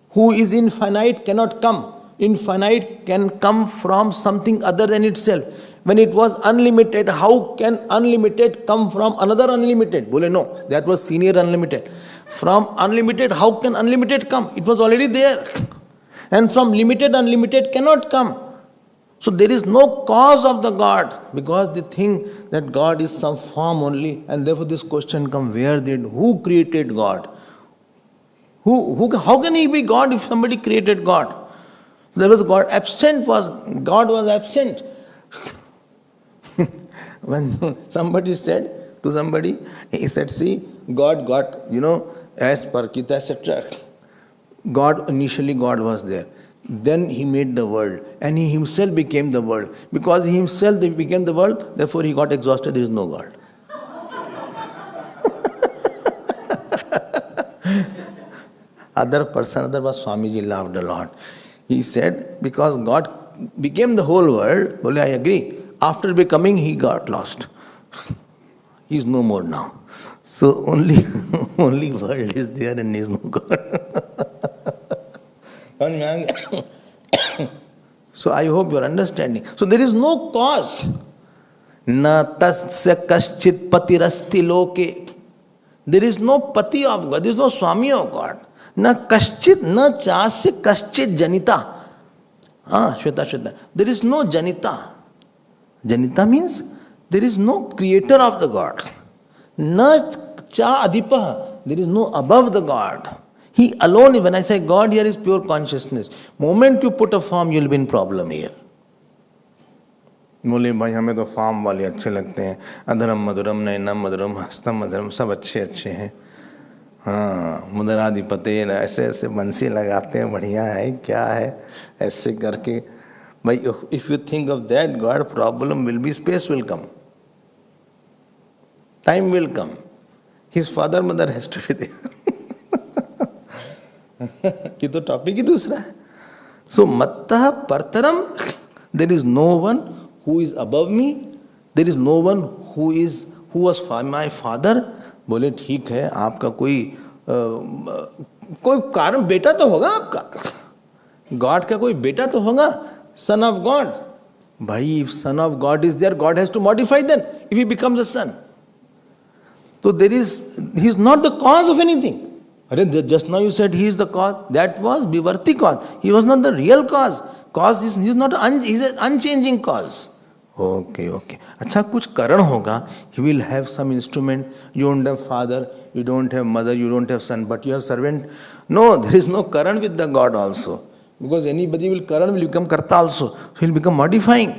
Who is infinite cannot come. Infinite can come from something other than itself. When it was unlimited, how can unlimited come from another unlimited? Bole, no, that was senior unlimited. From unlimited, how can unlimited come? It was already there. And from limited, unlimited cannot come. So there is no cause of the God, because they think that God is some form only, and therefore this question comes: who created God? How can he be God if somebody created God? There was God God was absent. When somebody said to somebody, he said, see, God got, as per Gita, etc. Initially God was there. Then he made the world, and he himself became the world. Because he himself became the world, therefore he got exhausted, there is no God. Other was Swamiji laughed a lot. He said, because God became the whole world, well, I agree. After becoming, he got lost. He is no more now. So only world is there and is no God. So I hope you are understanding. So there is no cause. Na tasya kaschit patirasti loke. There is no pati of God. There is no Swami of God. Na kaschit, na chasya kaschit janita. Shweta. There is no janita. Janita means there is no creator of the God. Na cha adipa. There is no above the God. He alone, when I say God here, is pure consciousness. Moment you put a form, you will be in problem here. बोले भाई हमें तो form वाले अच्छे लगते हैं, अधरम मधुरम नयनम मधुरम हस्तम मधुरम, सब अच्छे हैं. हाँ, मुदराधिपते ऐसे ऐसे बंसी लगाते हैं, बढ़िया है, क्या है, ऐसे करके. भाई if you think of that God, problem will be, space will come, time will come, his father mother has to be there. ये तो टॉपिक ही दूसरा है. सो मत्तः परतरम, there is no one who is above me, there is no one who was my father. बोले ठीक है, आपका कोई कारण, बेटा तो होगा आपका, गॉड का कोई बेटा तो होगा, सन ऑफ गॉड. भाई if son of God is there, God has to modify then if he becomes a son. तो there is, he is not the cause of anything. Just now you said he is the cause. That was Vivarti cause. He was not the real cause. He is not he's an unchanging cause. Okay. अच्छा, कुछ कारण होगा. He will have some instrument. You don't have father, you don't have mother, you don't have son, but you have servant. No, there is no current with the God also. Because anybody will become karta also. So he will become modifying.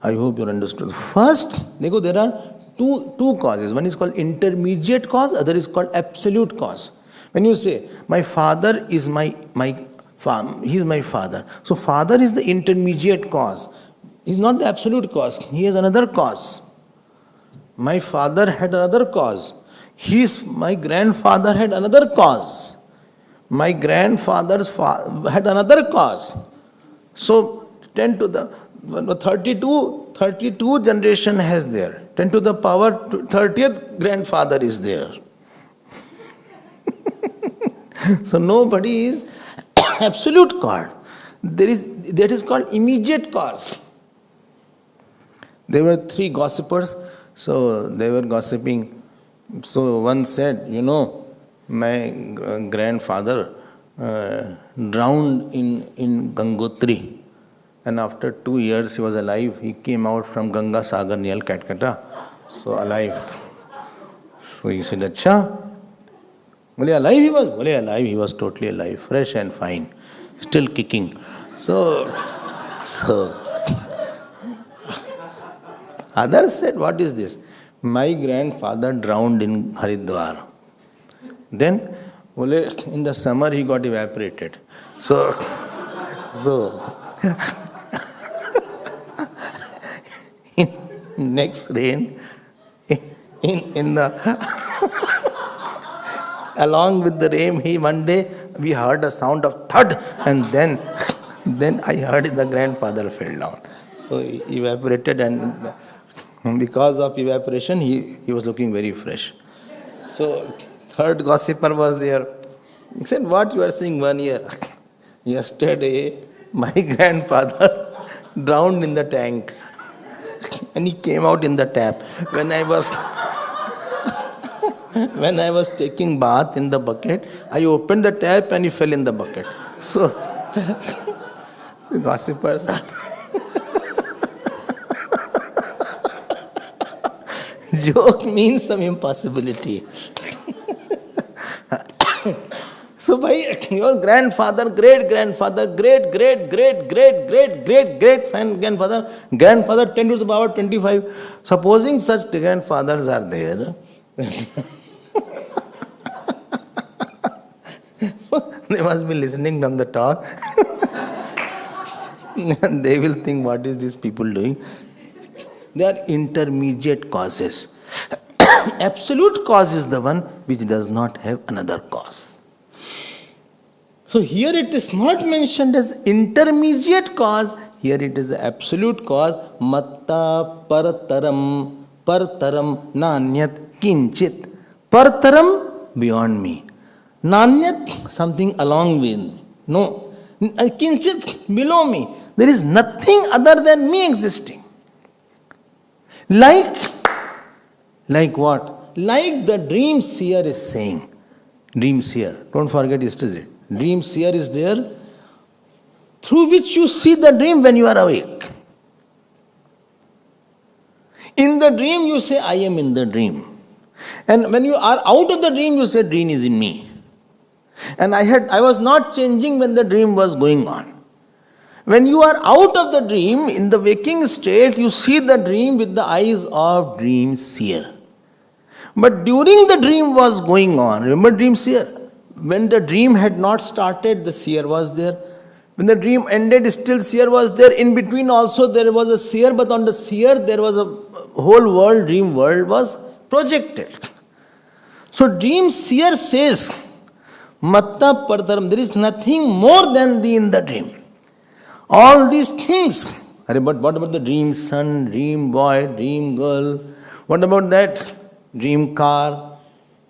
I hope you understood. First, देखो, there are two causes. One is called intermediate cause, other is called absolute cause. When you say, my father is he is my father. So father is the intermediate cause. He is not the absolute cause. He has another cause. My father had another cause. My grandfather had another cause. My grandfather's had another cause. So 10 to the 32 generation has there. 10 to the power 30th grandfather is there. So nobody is absolute God. That is called immediate cause. There were 3 gossipers, so they were gossiping. So one said, my grandfather drowned in Gangotri. And after 2 years he was alive. He came out from Ganga Sagar near Calcutta. So alive. So he said, Acha. Well, alive he was? Well, alive, he was totally alive, fresh and fine, still kicking. So others said, what is this? My grandfather drowned in Haridwar. Then, in the summer he got evaporated. So next rain, in the along with the rain, one day we heard a sound of thud, and then I heard the grandfather fell down. So he evaporated, and because of evaporation, he was looking very fresh. So third gossiper was there. He said, what you are saying 1 year? Yesterday, my grandfather drowned in the tank. And he came out in the tap. When I was When I was taking bath in the bucket, I opened the tap and he fell in the bucket. So, the gossipers are joke means some impossibility. So, by your grandfather, great-grandfather, grandfather 10 to the power 25. Supposing such grandfathers are there, they must be listening from the top. And they will think, what is these people doing? They are intermediate causes. Absolute cause is the one which does not have another cause. So here it is not mentioned as intermediate cause, here it is absolute cause. Matta partaram, partaram nanyat kinchit. Partaram, beyond me. Nanyat, something along with me. No. Kinchit, below me. There is nothing other than me existing. Like what? Like the dream seer is saying. Dream seer. Don't forget yesterday. Dream seer is there through which you see the dream when you are awake. In the dream you say, I am in the dream. And when you are out of the dream you say, dream is in me. And I was not changing when the dream was going on. When you are out of the dream, in the waking state, you see the dream with the eyes of dream seer. But during the dream was going on, remember dream seer? When the dream had not started, the seer was there. When the dream ended, still seer was there. In between also there was a seer, but on the seer there was a whole world, dream world was projected. So dream seer says, Matta Partaram, there is nothing more than thee in the dream. All these things. But what about the dream son, dream boy, dream girl? What about that? Dream car,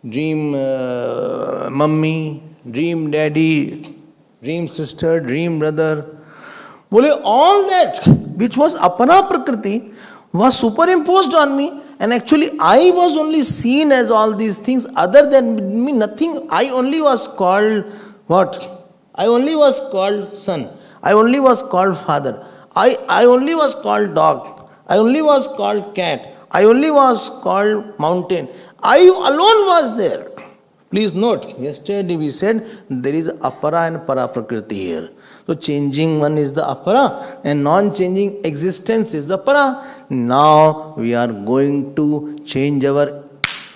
dream mummy, dream daddy, dream sister, dream brother. All that which was apana prakriti was superimposed on me, and actually I was only seen as all these things. Other than me, nothing. I only was called what? I only was called son. I only was called father. I only was called dog. I only was called cat. I only was called mountain. I alone was there. Please note, yesterday we said there is apara and para prakriti here. So changing one is the apara and non-changing existence is the para. Now we are going to change our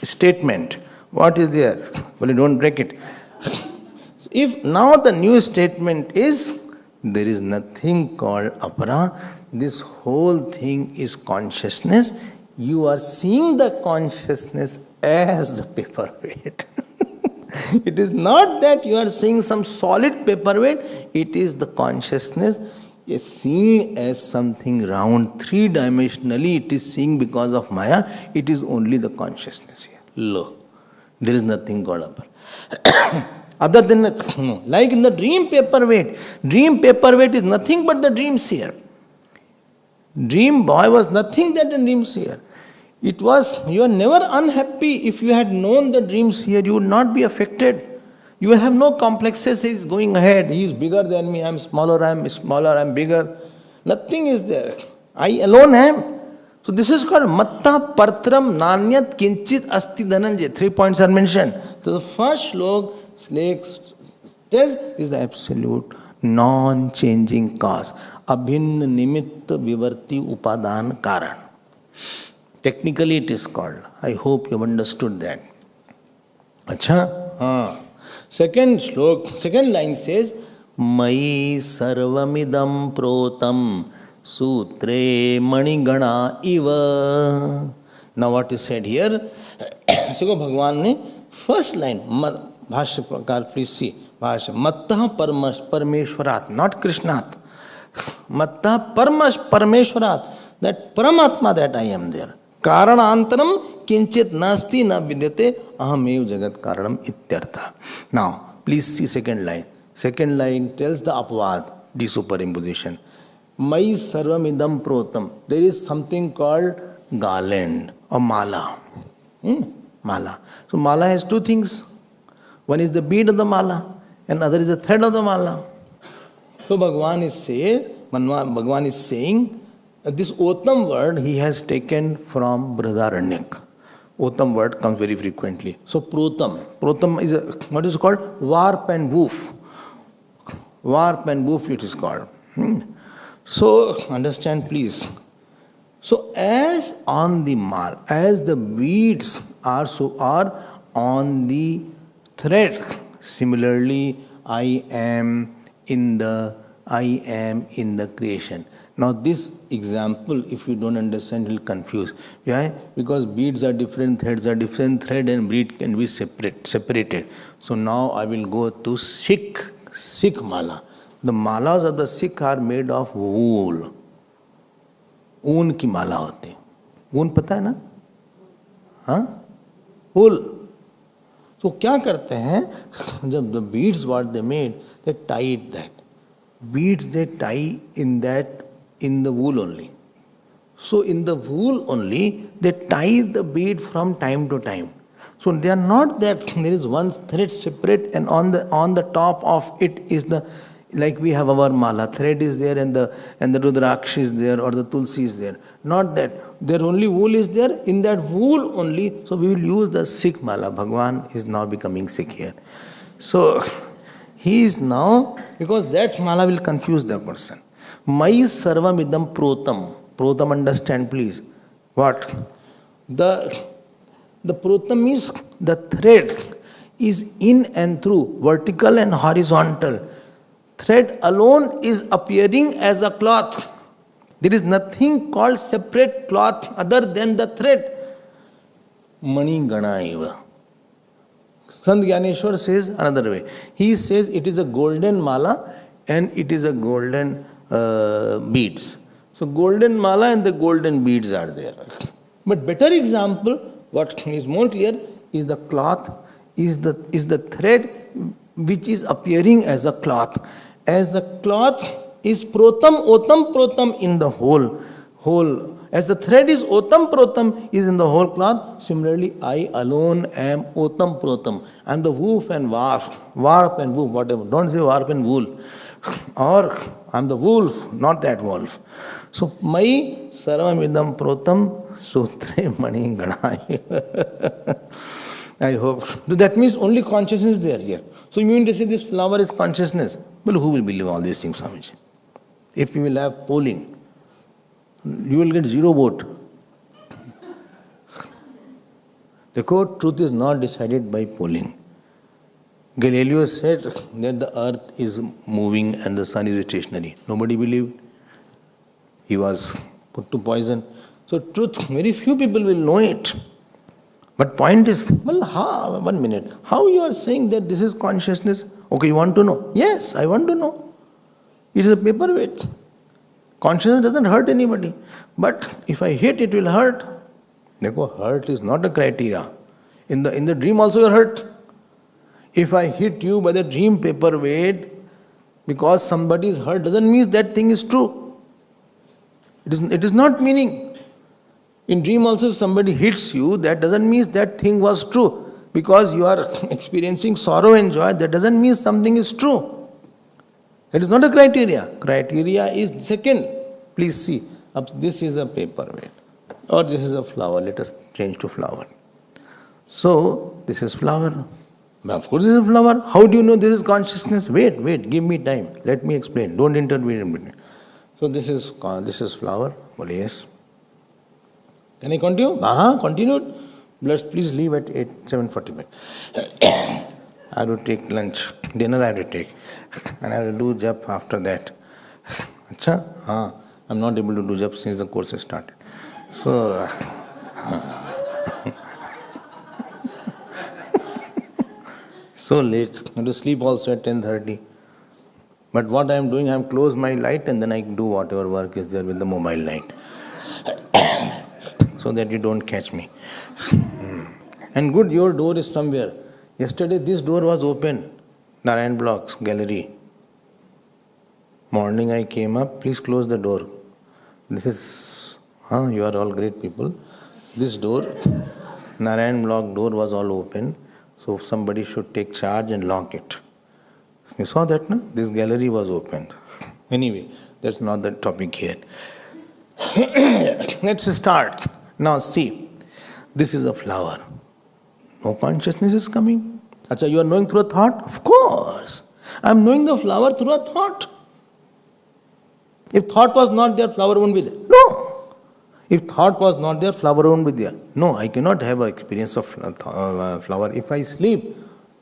statement. What is there? Well, don't break it. If now the new statement is, there is nothing called apara. This whole thing is consciousness. You are seeing the consciousness as the paperweight. It is not that you are seeing some solid paperweight. It is the consciousness is seeing as something round, three-dimensionally. It is seeing because of Maya. It is only the consciousness here. Lo. There is nothing called apara. Other than that, no. Like in the dream paperweight is nothing but the dream seer. Dream boy was nothing that a dream seer. It was, you are never unhappy. If you had known the dream seer, you would not be affected. You will have no complexes. He is going ahead. He is bigger than me. I am smaller, I am bigger. Nothing is there. I alone am. So this is called Matta Partram Nanyat Kinchit Asti Dhananjay. 3 points are mentioned. So the first slok tells is the absolute non-changing cause. Abhin Nimitta Vivarti Upadan Karan. Technically it is called. I hope you have understood that. Acha? Second slok, second line says, Mai sarvamidam protam sutre manigana iva. Now what is said here? So Bhagavan ne first line, Bhashya Prakar, please see. Bhashya. Mattah Parmeshwarat, not Krishnat. Mattah Parmeshwarat, that Paramatma that I am there. Karanantaram kinchit nasti na vidyate ahamev jagat karanam ityartha. Now, please see second line. Second line tells the apvad, the superimposition. Mai sarvam idam protam. There is something called garland or mala. Mala. So mala has two things. One is the bead of the mala, and other is the thread of the mala. So Bhagavan is saying this Otam word he has taken from Brihadaranyaka. Otam word comes very frequently. So Protam is what is called? Warp and woof. Warp and woof it is called. So understand please. So as on the mal, as the beads are on the thread, similarly I am in the creation. Now this example, if you don't understand, will confuse. Why? Because beads are different, threads are different, thread and bead can be separated. So now I will go to Sikh mala. The malas of the Sikh are made of wool. ऊन की माला होती है. ऊन पता है ना? हाँ? wool. So क्या करते हैं? जब the beads what they made, they tied that. Beads they tie in the wool only. So in the wool only, they tie the bead from time to time. So they are not that there is one thread separate and on the top of it is the, like we have our mala, thread is there and the Rudraksh is there or the Tulsi is there. Not that. There only wool is there, in that wool only. So we will use the Sikh mala. Bhagwan is now becoming Sikh here. So he is now, because that mala will confuse the person. Mai sarvam idam protam. Protam, understand please. What? The protam is the thread is in and through, vertical and horizontal. Thread alone is appearing as a cloth. There is nothing called separate cloth other than the thread. Mani Ganaiva. Sant Gyaneshwar says another way. He says it is a golden mala and it is a golden beads. So golden mala and the golden beads are there. But better example, what is more clear, is the cloth, is the thread which is appearing as a cloth. As the cloth is otam protam in the whole. As the thread is otam protam is in the whole cloth, similarly I alone am otam protam. I am the woof and warp and woof, whatever. Don't say warp and wool. Or I am the wolf, not that wolf. So mai sarvamidam protam sutre mani ganai. I hope. So that means only consciousness is there here. So you mean to say this flower is consciousness? Well, who will believe all these things, Swamiji? If we will have polling, you will get 0 vote. The core truth is not decided by polling. Galileo said that the earth is moving and the sun is stationary. Nobody believed. He was put to poison. So truth, very few people will know it. But point is, well, how? 1 minute. How you are saying that this is consciousness? Okay, you want to know? Yes, I want to know. It is a paperweight. Consciousness doesn't hurt anybody. But if I hit, it will hurt. Therefore, hurt is not a criteria. In the dream also you are hurt. If I hit you by the dream paperweight, because somebody is hurt, doesn't mean that thing is true. It is not meaning. In dream also, if somebody hits you, that doesn't mean that thing was true. Because you are experiencing sorrow and joy, that doesn't mean something is true. That is not a criteria. Criteria is second. Please see, this is a paperweight. Or this is a flower. Let us change to flower. So, this is flower. Of course, this is a flower. How do you know this is consciousness? Wait, give me time. Let me explain. Don't intervene in between. So, this is flower. Well, yes. Can I continue? Continued. Please leave at 7:45. I have to take lunch. Dinner I have to take. And I will do jap after that. Acha? I'm not able to do jap since the course has started. So, so late. I have to sleep also at 10:30. But what I am doing, I am close my light and then I do whatever work is there with the mobile light. So that you don't catch me. And good, your door is somewhere. Yesterday this door was open. Narayan Blocks Gallery. Morning I came up, please close the door. This is, you are all great people. This door, Narayan block door was all open, so somebody should take charge and lock it. You saw that, no? This gallery was opened. Anyway, that's not the topic here. Let's start. Now see, this is a flower. No consciousness is coming. Acha, you are knowing through a thought? Of course. I am knowing the flower through a thought. If thought was not there, flower won't be there. No. If thought was not there, flower won't be there. No, I cannot have an experience of flower. If I sleep,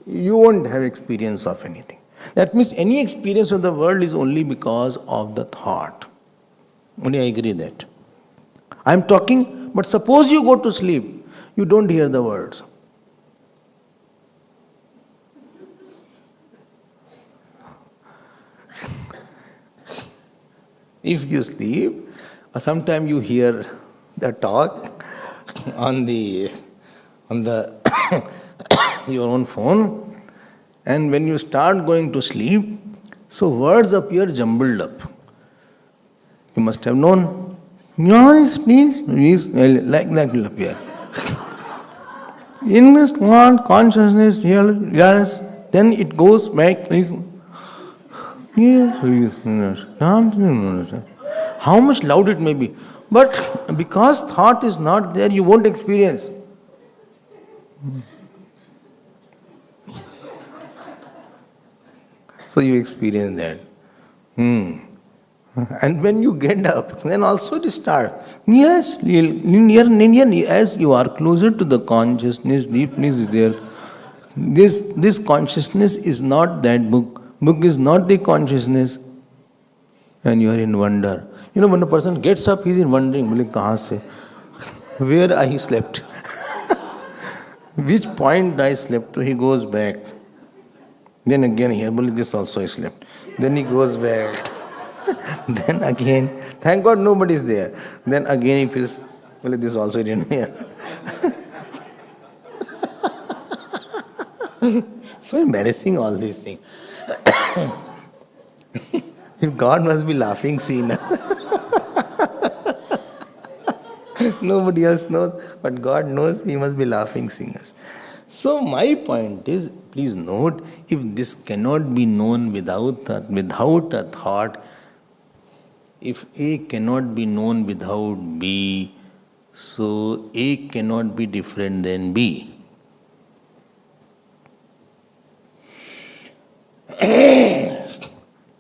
you won't have experience of anything. That means any experience of the world is only because of the thought. Only I agree that. I am talking, but suppose you go to sleep, you don't hear the words. If you sleep, sometimes you hear the talk on the your own phone, and when you start going to sleep, so words appear jumbled up. You must have known. Yes, please, like that will appear. In this thought, consciousness, yes, then it goes back. How much loud it may be. But because thought is not there, you won't experience. So you experience that. And when you get up, then also it starts. Yes, as you are closer to the consciousness, deepness is there. This consciousness is not that book. Book is not the consciousness. And you are in wonder. You know, when a person gets up, he is in wondering, where I slept. Which point I slept. So he goes back. Then again, here, this also I slept. Then he goes back. Then again, thank God nobody is there. Then again he feels, this also didn't hear. So embarrassing, all these things. If God must be laughing, see now. Nobody else knows, but God knows He must be laughing, seeing us. So my point is, please note, if this cannot be known without a thought, if A cannot be known without B, so A cannot be different than B.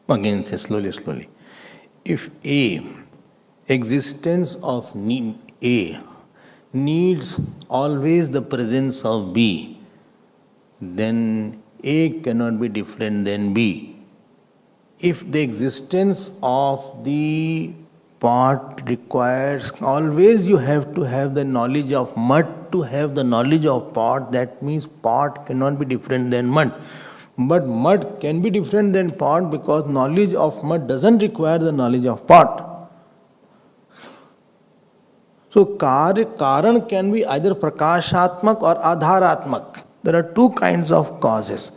Again, say slowly. If existence of A needs always the presence of B, then A cannot be different than B. If the existence of the pot requires, always you have to have the knowledge of mud to have the knowledge of pot, that means pot cannot be different than mud. But mud can be different than pot because knowledge of mud doesn't require the knowledge of pot. So Karan can be either Prakashatmak or Adharatmak. There are two kinds of causes.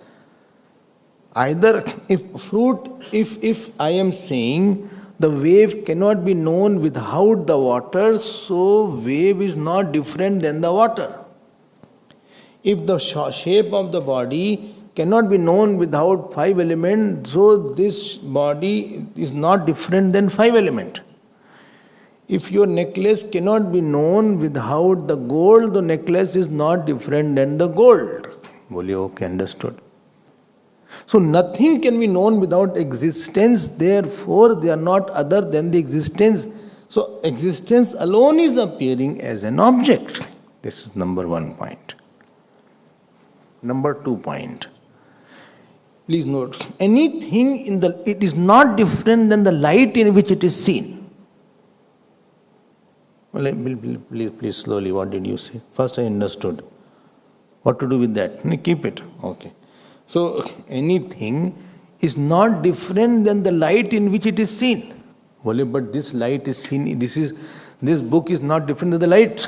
Either if I am saying the wave cannot be known without the water, so wave is not different than the water. If the shape of the body cannot be known without 5 elements, so this body is not different than 5 elements. If your necklace cannot be known without the gold, the necklace is not different than the gold. Okay, understood. So nothing can be known without existence, therefore they are not other than the existence. So existence alone is appearing as an object. This is number 1 point. Number 2 point. Please note, anything it is not different than the light in which it is seen. Well, please slowly, what did you say? First I understood. What to do with that? Keep it. Okay. So anything is not different than the light in which it is seen. But this light is seen, this book is not different than the light.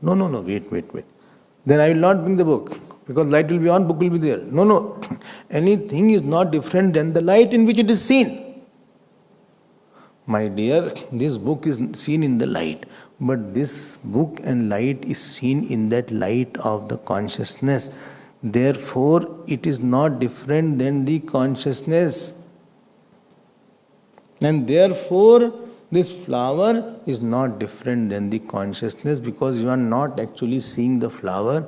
No, wait. Then I will not bring the book. Because light will be on, book will be there. No. Anything is not different than the light in which it is seen. My dear, this book is seen in the light, but this book and light is seen in that light of the consciousness. Therefore, it is not different than the consciousness. And therefore, this flower is not different than the consciousness, because you are not actually seeing the flower,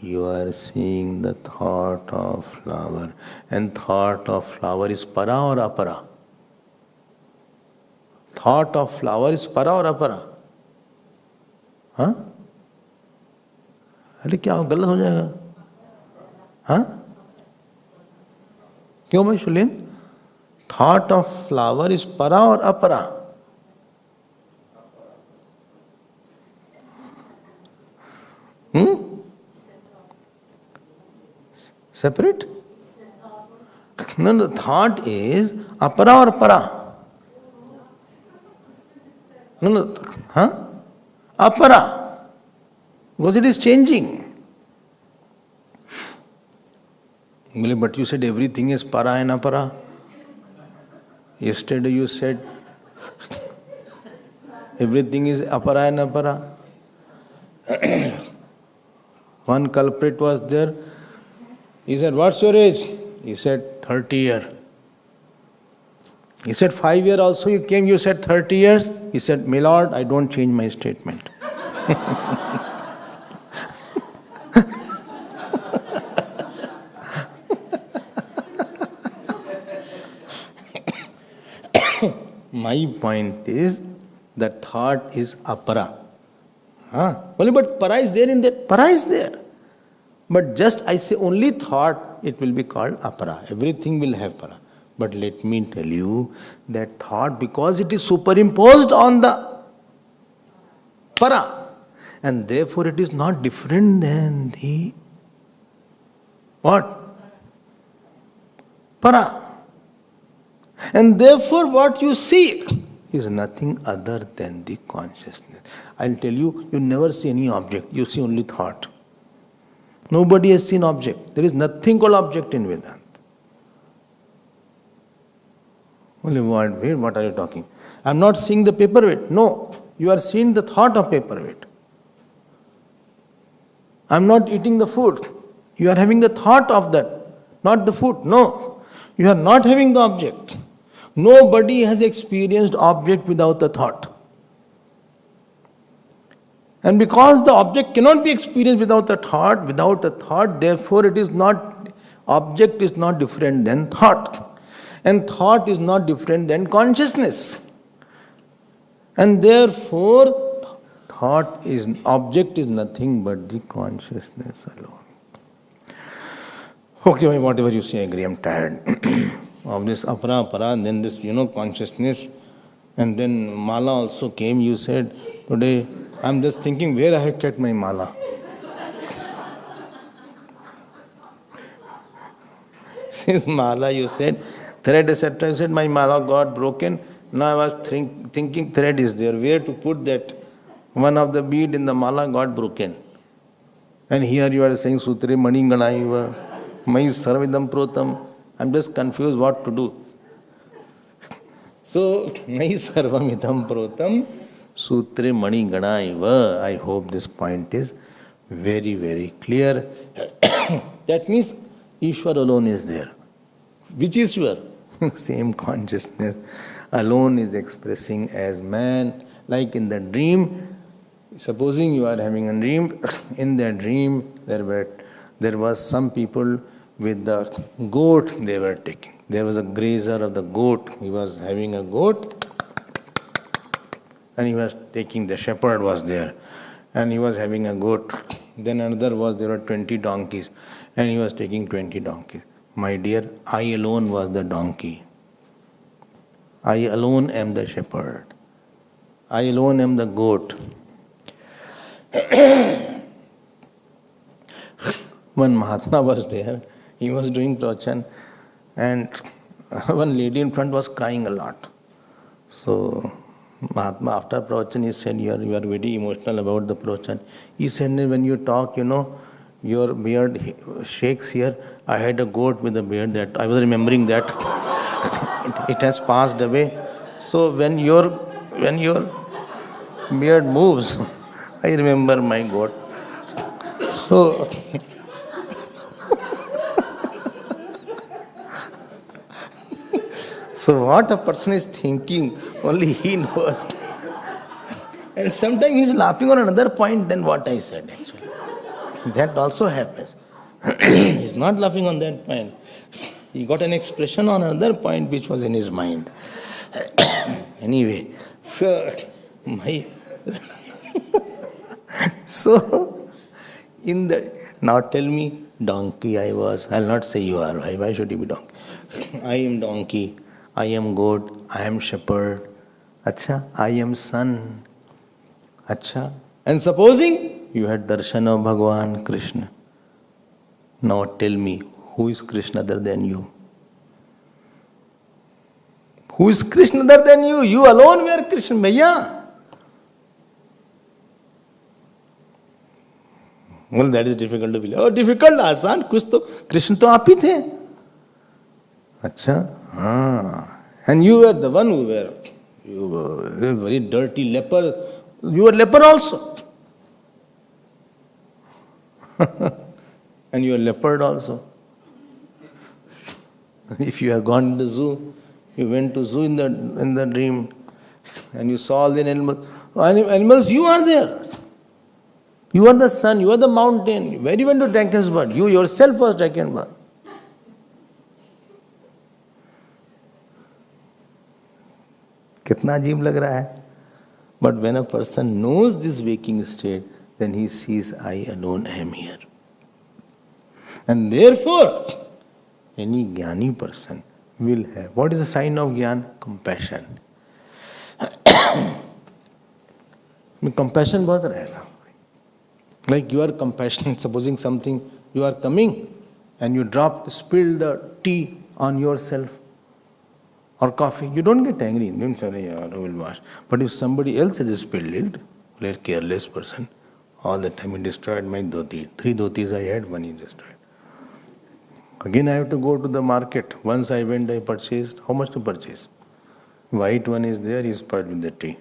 you are seeing the thought of flower. And thought of flower is para or apara? Thought of flower is para or apara? हाँ? अरे क्या गलत हो जाएगा? हाँ? क्यों भाई शुलिन? Thought of flower is para or apara? Separate? No, thought is apara or para? No, huh? Apara. Because it is changing. But you said everything is para and apara. Yesterday you said everything is apara and apara. One culprit was there. He said, "What's your age?" He said, 30 years. He said, 5 years also you came, you said 30 years. He said, "My lord, I don't change my statement." My point is, the thought is apara. Only but para is there in that. Para is there. But just I say only thought, it will be called apara. Everything will have para. But let me tell you that thought, because it is superimposed on the para, and therefore it is not different than the what? Para. And therefore what you see is nothing other than the consciousness. I'll tell you, you never see any object, you see only thought. Nobody has seen object. There is nothing called object in Vedanta. Only what are you talking? I am not seeing the paperweight. No, you are seeing the thought of paperweight. I am not eating the food. You are having the thought of that, not the food. No, you are not having the object. Nobody has experienced object without a thought. And because the object cannot be experienced without a thought, therefore it is not, object is not different than thought. And thought is not different than consciousness. And therefore, object is nothing but the consciousness alone. Okay, whatever you say, I agree, I'm tired. Of this apara, and then this, consciousness. And then mala also came, you said, today, I'm just thinking where I have kept my mala. Since mala, you said, thread, etc. You said, my mala got broken. Now I was thinking thread is there. Where to put that? One of the bead in the mala got broken. And here you are saying, Sutre mani ganaiva, mai sarvidam protam. I'm just confused what to do. So, mai sarvamidam protam. Sutre mani ganaiva. I hope this point is very, very clear. That means Ishwar alone is there. Which Ishwar? Same consciousness alone is expressing as man. Like in the dream, supposing you are having a dream, in that dream there was some people with the goat they were taking. There was a grazer of the goat. He was having a goat. And he was taking, the shepherd was there, and he was having a goat. Then another was, there were 20 donkeys, and he was taking 20 donkeys. My dear, I alone was the donkey. I alone am the shepherd. I alone am the goat. One Mahatma was there, he was doing prachan, and one lady in front was crying a lot. So, Mahatma, after pravachan, he said, you are very emotional about the pravachan. He said, when you talk, your beard shakes here. I had a goat with a beard that, I was remembering that. It has passed away. So when your beard moves, I remember my God. So so what a person is thinking, only he knows. And sometimes he is laughing on another point than what I said actually. That also happens. He is not laughing on that point. He got an expression on another point which was in his mind. Anyway, so so in the now tell me donkey I was. I'll not say you are. Why should you be donkey? I am donkey. I am goat. I am shepherd. Acha, I am son. Acha. And supposing you had darshan of Bhagavan Krishna. Now tell me, who is Krishna other than you? Who is Krishna other than you? You alone were Krishna, Bhaiya. Well, that is difficult to believe. Oh, difficult, आसान, कुछ तो कृष्ण तो आप ही थे. अच्छा, हाँ. And you were the one who were, you were a very dirty leper. You were leper also. And you are leopard also. If you have gone to the zoo, you went to zoo in the dream, and you saw all the animals. Animals, you are there. You are the sun, you are the mountain. Where you went to Drakensberg? You yourself was Drakensberg. कितना अजीब लग रहा है. But when a person knows this waking state, then he sees, I alone am here. And therefore, any jnani person will have. What is the sign of jnana? Compassion. Compassion बहुत रहेगा. Like you are compassionate, supposing something, you are coming and you spill the tea on yourself or coffee. You don't get angry. You don't say, I will wash. But if somebody else has spilled it, like a careless person, all the time he destroyed my dhoti. 3 dhotis I had, 1 he destroyed. Again I have to go to the market. Once I went, I purchased. How much to purchase? White one is there, he spoiled with the tea.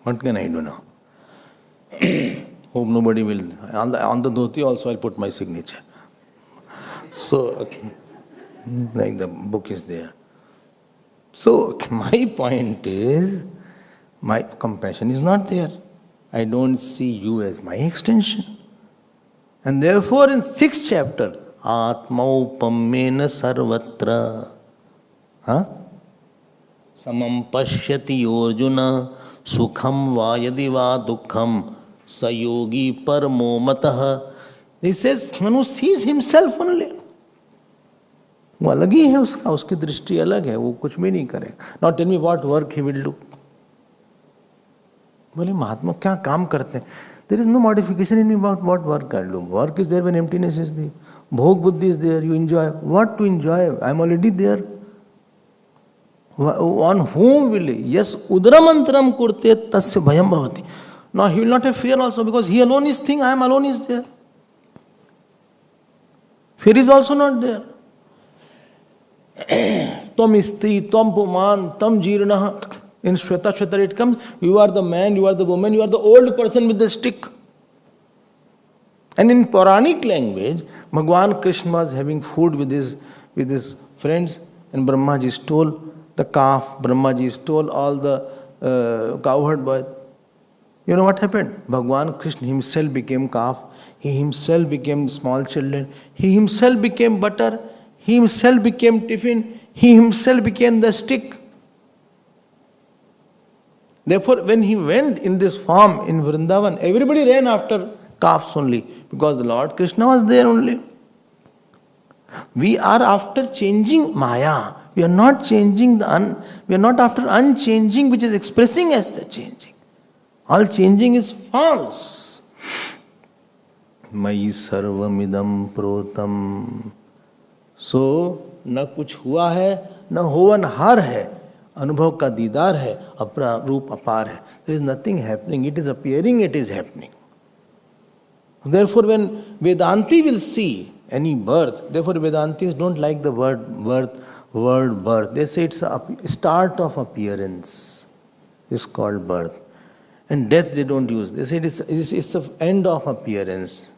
What can I do now? Hope nobody will. On the dhoti also I'll put my signature. So, like the book is there. So, my point is, my compassion is not there. I don't see you as my extension. And therefore in 6th chapter, Atmaupamena sarvatra. Samam pashyati Arjuna sukham va yadi va dukkham sayogi paramo matah. He says, one who sees himself only. वो अलग ही है उसका, उसकी दृष्टि अलग है, वो कुछ भी नहीं करेगा. Now tell me what work he will do. बोले महात्मा क्या काम करते हैं? There is no modification in me about what work I do. Work is there when emptiness is there. Bhog buddhi is there, you enjoy. What to enjoy? I am already there. On whom will he? Yes, udramantram kurte tasya bhayam bhavati. Now he will not have fear also because he alone is thing, I am alone is there. Fear is also not there. Tam istri, tam puman, tam jirna. In Shweta it comes, you are the man, you are the woman, you are the old person with the stick. And in Puranic language, Bhagwan Krishna was having food with his friends, and Brahmaji stole the calf, Brahmaji stole all the cowherd boys. You know what happened? Bhagwan Krishna himself became calf, he himself became small children, he himself became butter, he himself became tiffin, he himself became the stick. Therefore, when he went in this form in Vrindavan, everybody ran after calves only because the Lord Krishna was there only. We are after changing Maya. We are not changing we are not after unchanging, which is expressing as the changing. All changing is false. Mai sarvamidam protam. So, न कुछ हुआ है, न होवनहार है. अनुभव का दीदार है, अपना रूप अपार है. There is nothing happening, it is appearing, it is happening. Therefore, when Vedanti will see any birth, therefore Vedantis don't like the word birth word birth. They say it's a start of appearance. It's called birth. And death they don't use. They say it's the end of appearance.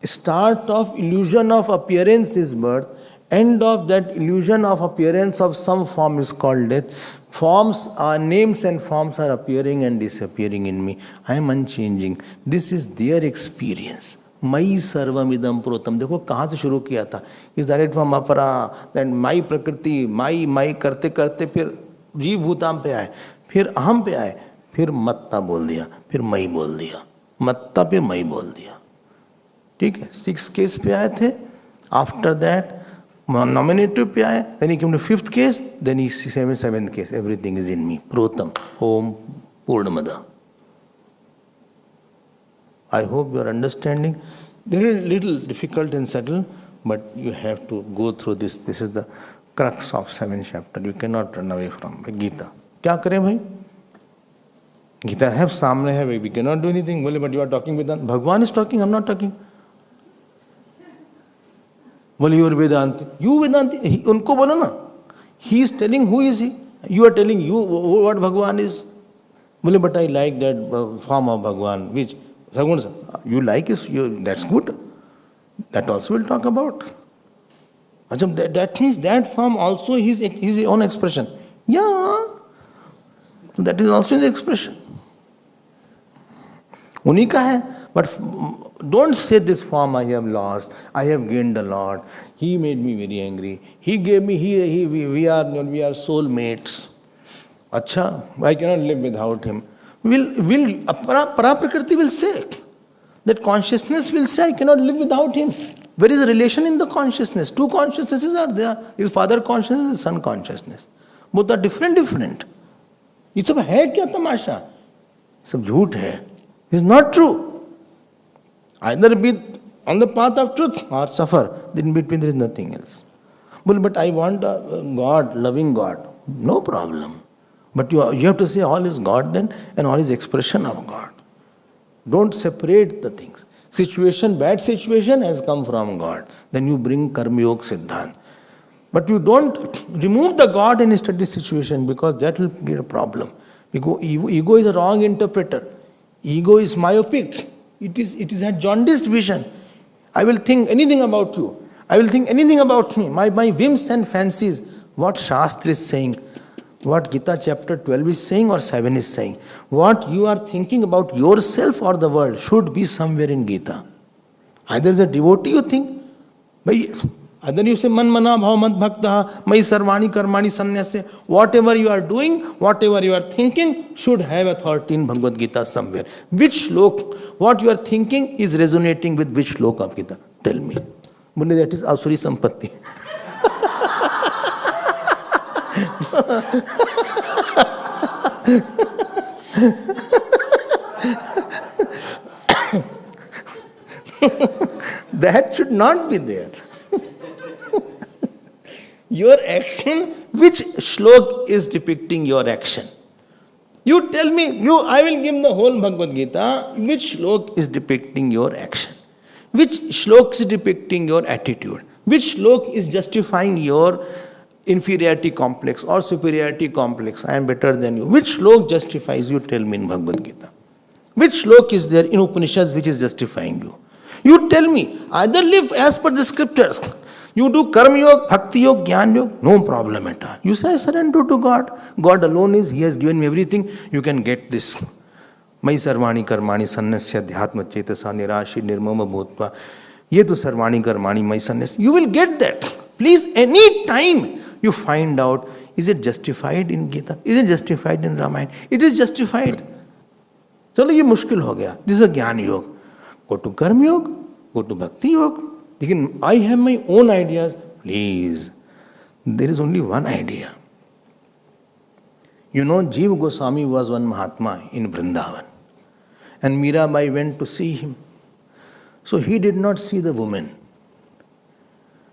Start of illusion of appearance is birth. End of that illusion of appearance of some form is called death. Forms are names and forms are appearing and disappearing in me. I am unchanging. This is their experience. Mai sarvamidam protam. देखो कहाँ से शुरू किया था? He started from अपरा, then माई प्रकृति, माई करते करते फिर जीव भूताम पे आए, फिर अहम पे आए, फिर मत्ता बोल दिया, फिर मई बोल दिया, मत्ता पे मई बोल दिया. ठीक है, 6 केस पे आए थे. After that nominative पे आए, then he came to 5th case, then he 7th case. Everything is in me. Protam, Om, Purnamada. I hope you are understanding. Little difficult and subtle, but you have to go through this. This is the crux of 7th chapter. You cannot run away from Gita. क्या करें भाई? Gita है सामने है, we cannot do anything. बोले, but you are talking with Bhagwan is talking, I'm not talking. बोले, you are Vedanti. You Vedanti? उनको बोलो ना. He is telling who is he. You are telling you what Bhagwan is. बोले, but I like that form of Bhagwan. Which? You like it, that's good. That also we'll talk about. That means that form also his own expression. Yeah. That is also his expression. उन्हीं का है. But don't say this form I have lost, I have gained a lot. He made me very angry. He gave me, we are soulmates. Acha, I cannot live without him. Para-prakriti will say that consciousness will say I cannot live without him. Where is the relation in the consciousness? 2 consciousnesses are there. His father consciousness, his son consciousness. Both are different. ये सब है क्या तमाशा? सब झूठ है. It's not true. Either be on the path of truth or suffer. In between there is nothing else. But I want a God, loving God. No problem. But you have to say all is God then and all is expression of God. Don't separate the things. Bad situation has come from God. Then you bring Karma Yoga Siddhant. But you don't remove the God and study situation because that will create a problem. Because ego is a wrong interpreter. Ego is myopic. It is a jaundiced vision. I will think anything about you. I will think anything about me. My whims and fancies. What Shastra is saying. What Gita chapter 12 is saying or 7 is saying. What you are thinking about yourself or the world should be somewhere in Gita. Either as a devotee you think, either you say man mana bhav mad bhakta, mai sarvani karmani sannyasya. Whatever you are doing, whatever you are thinking should have authority in Bhagavad Gita somewhere. Which shlok, what you are thinking is resonating with which shlok of Gita? Tell me. Bole, that is Asuri Sampatti. That should not be there. Your action, which shlok is depicting your action? You tell me, I will give the whole Bhagavad Gita, which shlok is depicting your action? Which shlok is depicting your attitude? Which shlok is justifying your inferiority complex or superiority complex? I am better than you. Which shlok justifies you? Tell me in Bhagavad Gita. Which shlok is there in Upanishads which is justifying you? You tell me. Either live as per the scriptures. You do karma yoga, bhakti yoga, jnana yoga, no problem at all. You say I surrender to God. God alone is, He has given me everything. You can get this. Mai sarvani karmani sannasya dhyatma chetasa nirashi nirmama bhutva. Ye to sarvani karmani mai sannasya. You will get that. Please, any time you find out, is it justified in Gita? Is it justified in Ramayana? It is justified. चलो ये मुश्किल हो गया. This is a ज्ञान योग. Go to karma yoga, go to bhakti yoga. Again, I have my own ideas. Please, there is only one idea. You know, Jiva Goswami was one Mahatma in Vrindavan. And Mirabai went to see him. So he did not see the woman.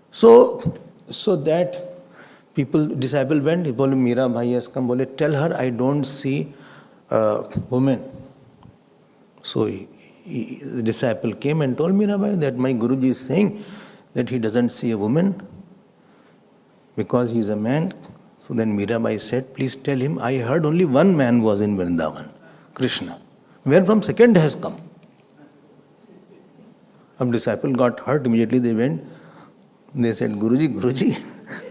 So that disciple went, he told Mirabai has come, tell her I don't see woman. So the disciple came and told Mirabai that my Guruji is saying that he doesn't see a woman. because he is a man. So then Mirabai said, please tell him, I heard only one man was in Vrindavan, Krishna. Where from second has come? A disciple got hurt, immediately they went. They said, Guruji,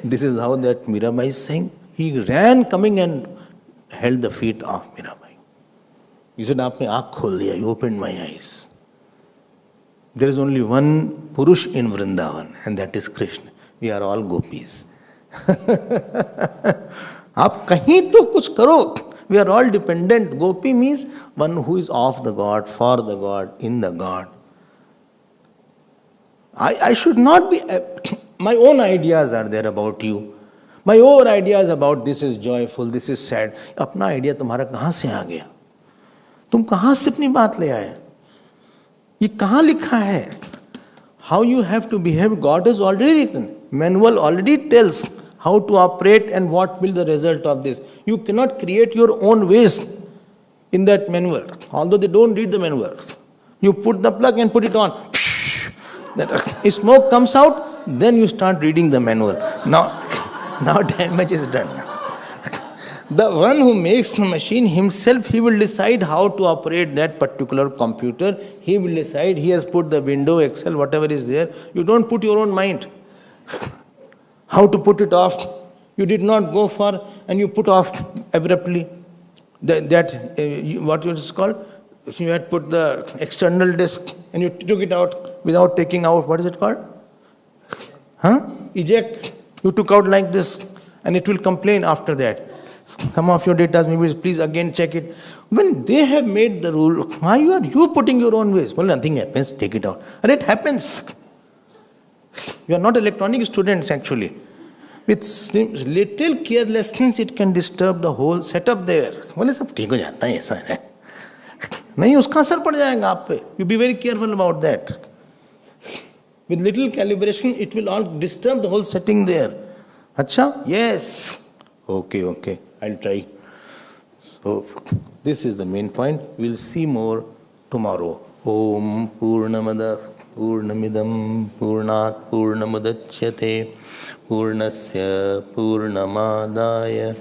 this is how that Mirabai is saying. He ran coming and held the feet of Mirabai. He said, Aapne aankh khol diya, you opened my eyes. There is only one Purush in Vrindavan, and that is Krishna. We are all gopis. आप कहीं तो कुछ करो. We are all dependent. Gopi means one who is of the God, for the God, in the God. I should not be. My own ideas are there about you. My own ideas about this is joyful, this is sad. अपना idea तुम्हारा कहाँ से आ गया? तुम कहाँ से अपनी बात ले आए? ये कहाँ लिखा है? How you have to behave, God has already written. Manual already tells how to operate and what will be the result of this. You cannot create your own ways in that manual. Although they don't read the manual. You put the plug and put it on. That smoke comes out, then you start reading the manual. Now damage is done. The one who makes the machine himself, he will decide how to operate that particular computer. He will decide, he has put the window, Excel, whatever is there. You don't put your own mind. How to put it off. You did not go for, and you put off abruptly. What is called? You had put the external disk and you took it out without taking out, what is it called? Eject. You took out like this and it will complain after that. Some of your data, maybe please again check it. When they have made the rule, why are you putting your own ways? Well, nothing happens, take it out. And it happens. You are not electronic students actually. With little carelessness, it can disturb the whole setup there. बोले सब ठीक हो जाता है ऐसा है. नहीं उसका असर पड़ जाएगा आप पे. You be very careful about that. With little calibration, it will all disturb the whole setting there. अच्छा? Yes. Okay. I'll try. So this is the main point. We'll see more tomorrow. Om Purnamada Purnamidam Purnat Purnamudachyate Purnasya Purnamadaya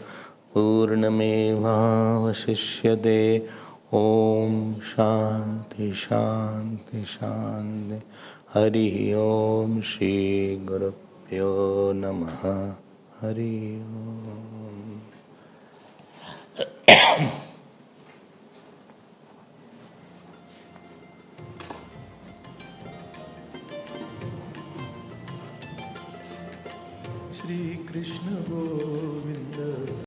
Purnamevavashishyate. Om Shanti Shanti Shanti. Hari Om Shri Guru Pyo Namaha. Hari Om. Shri Krishna Govinda.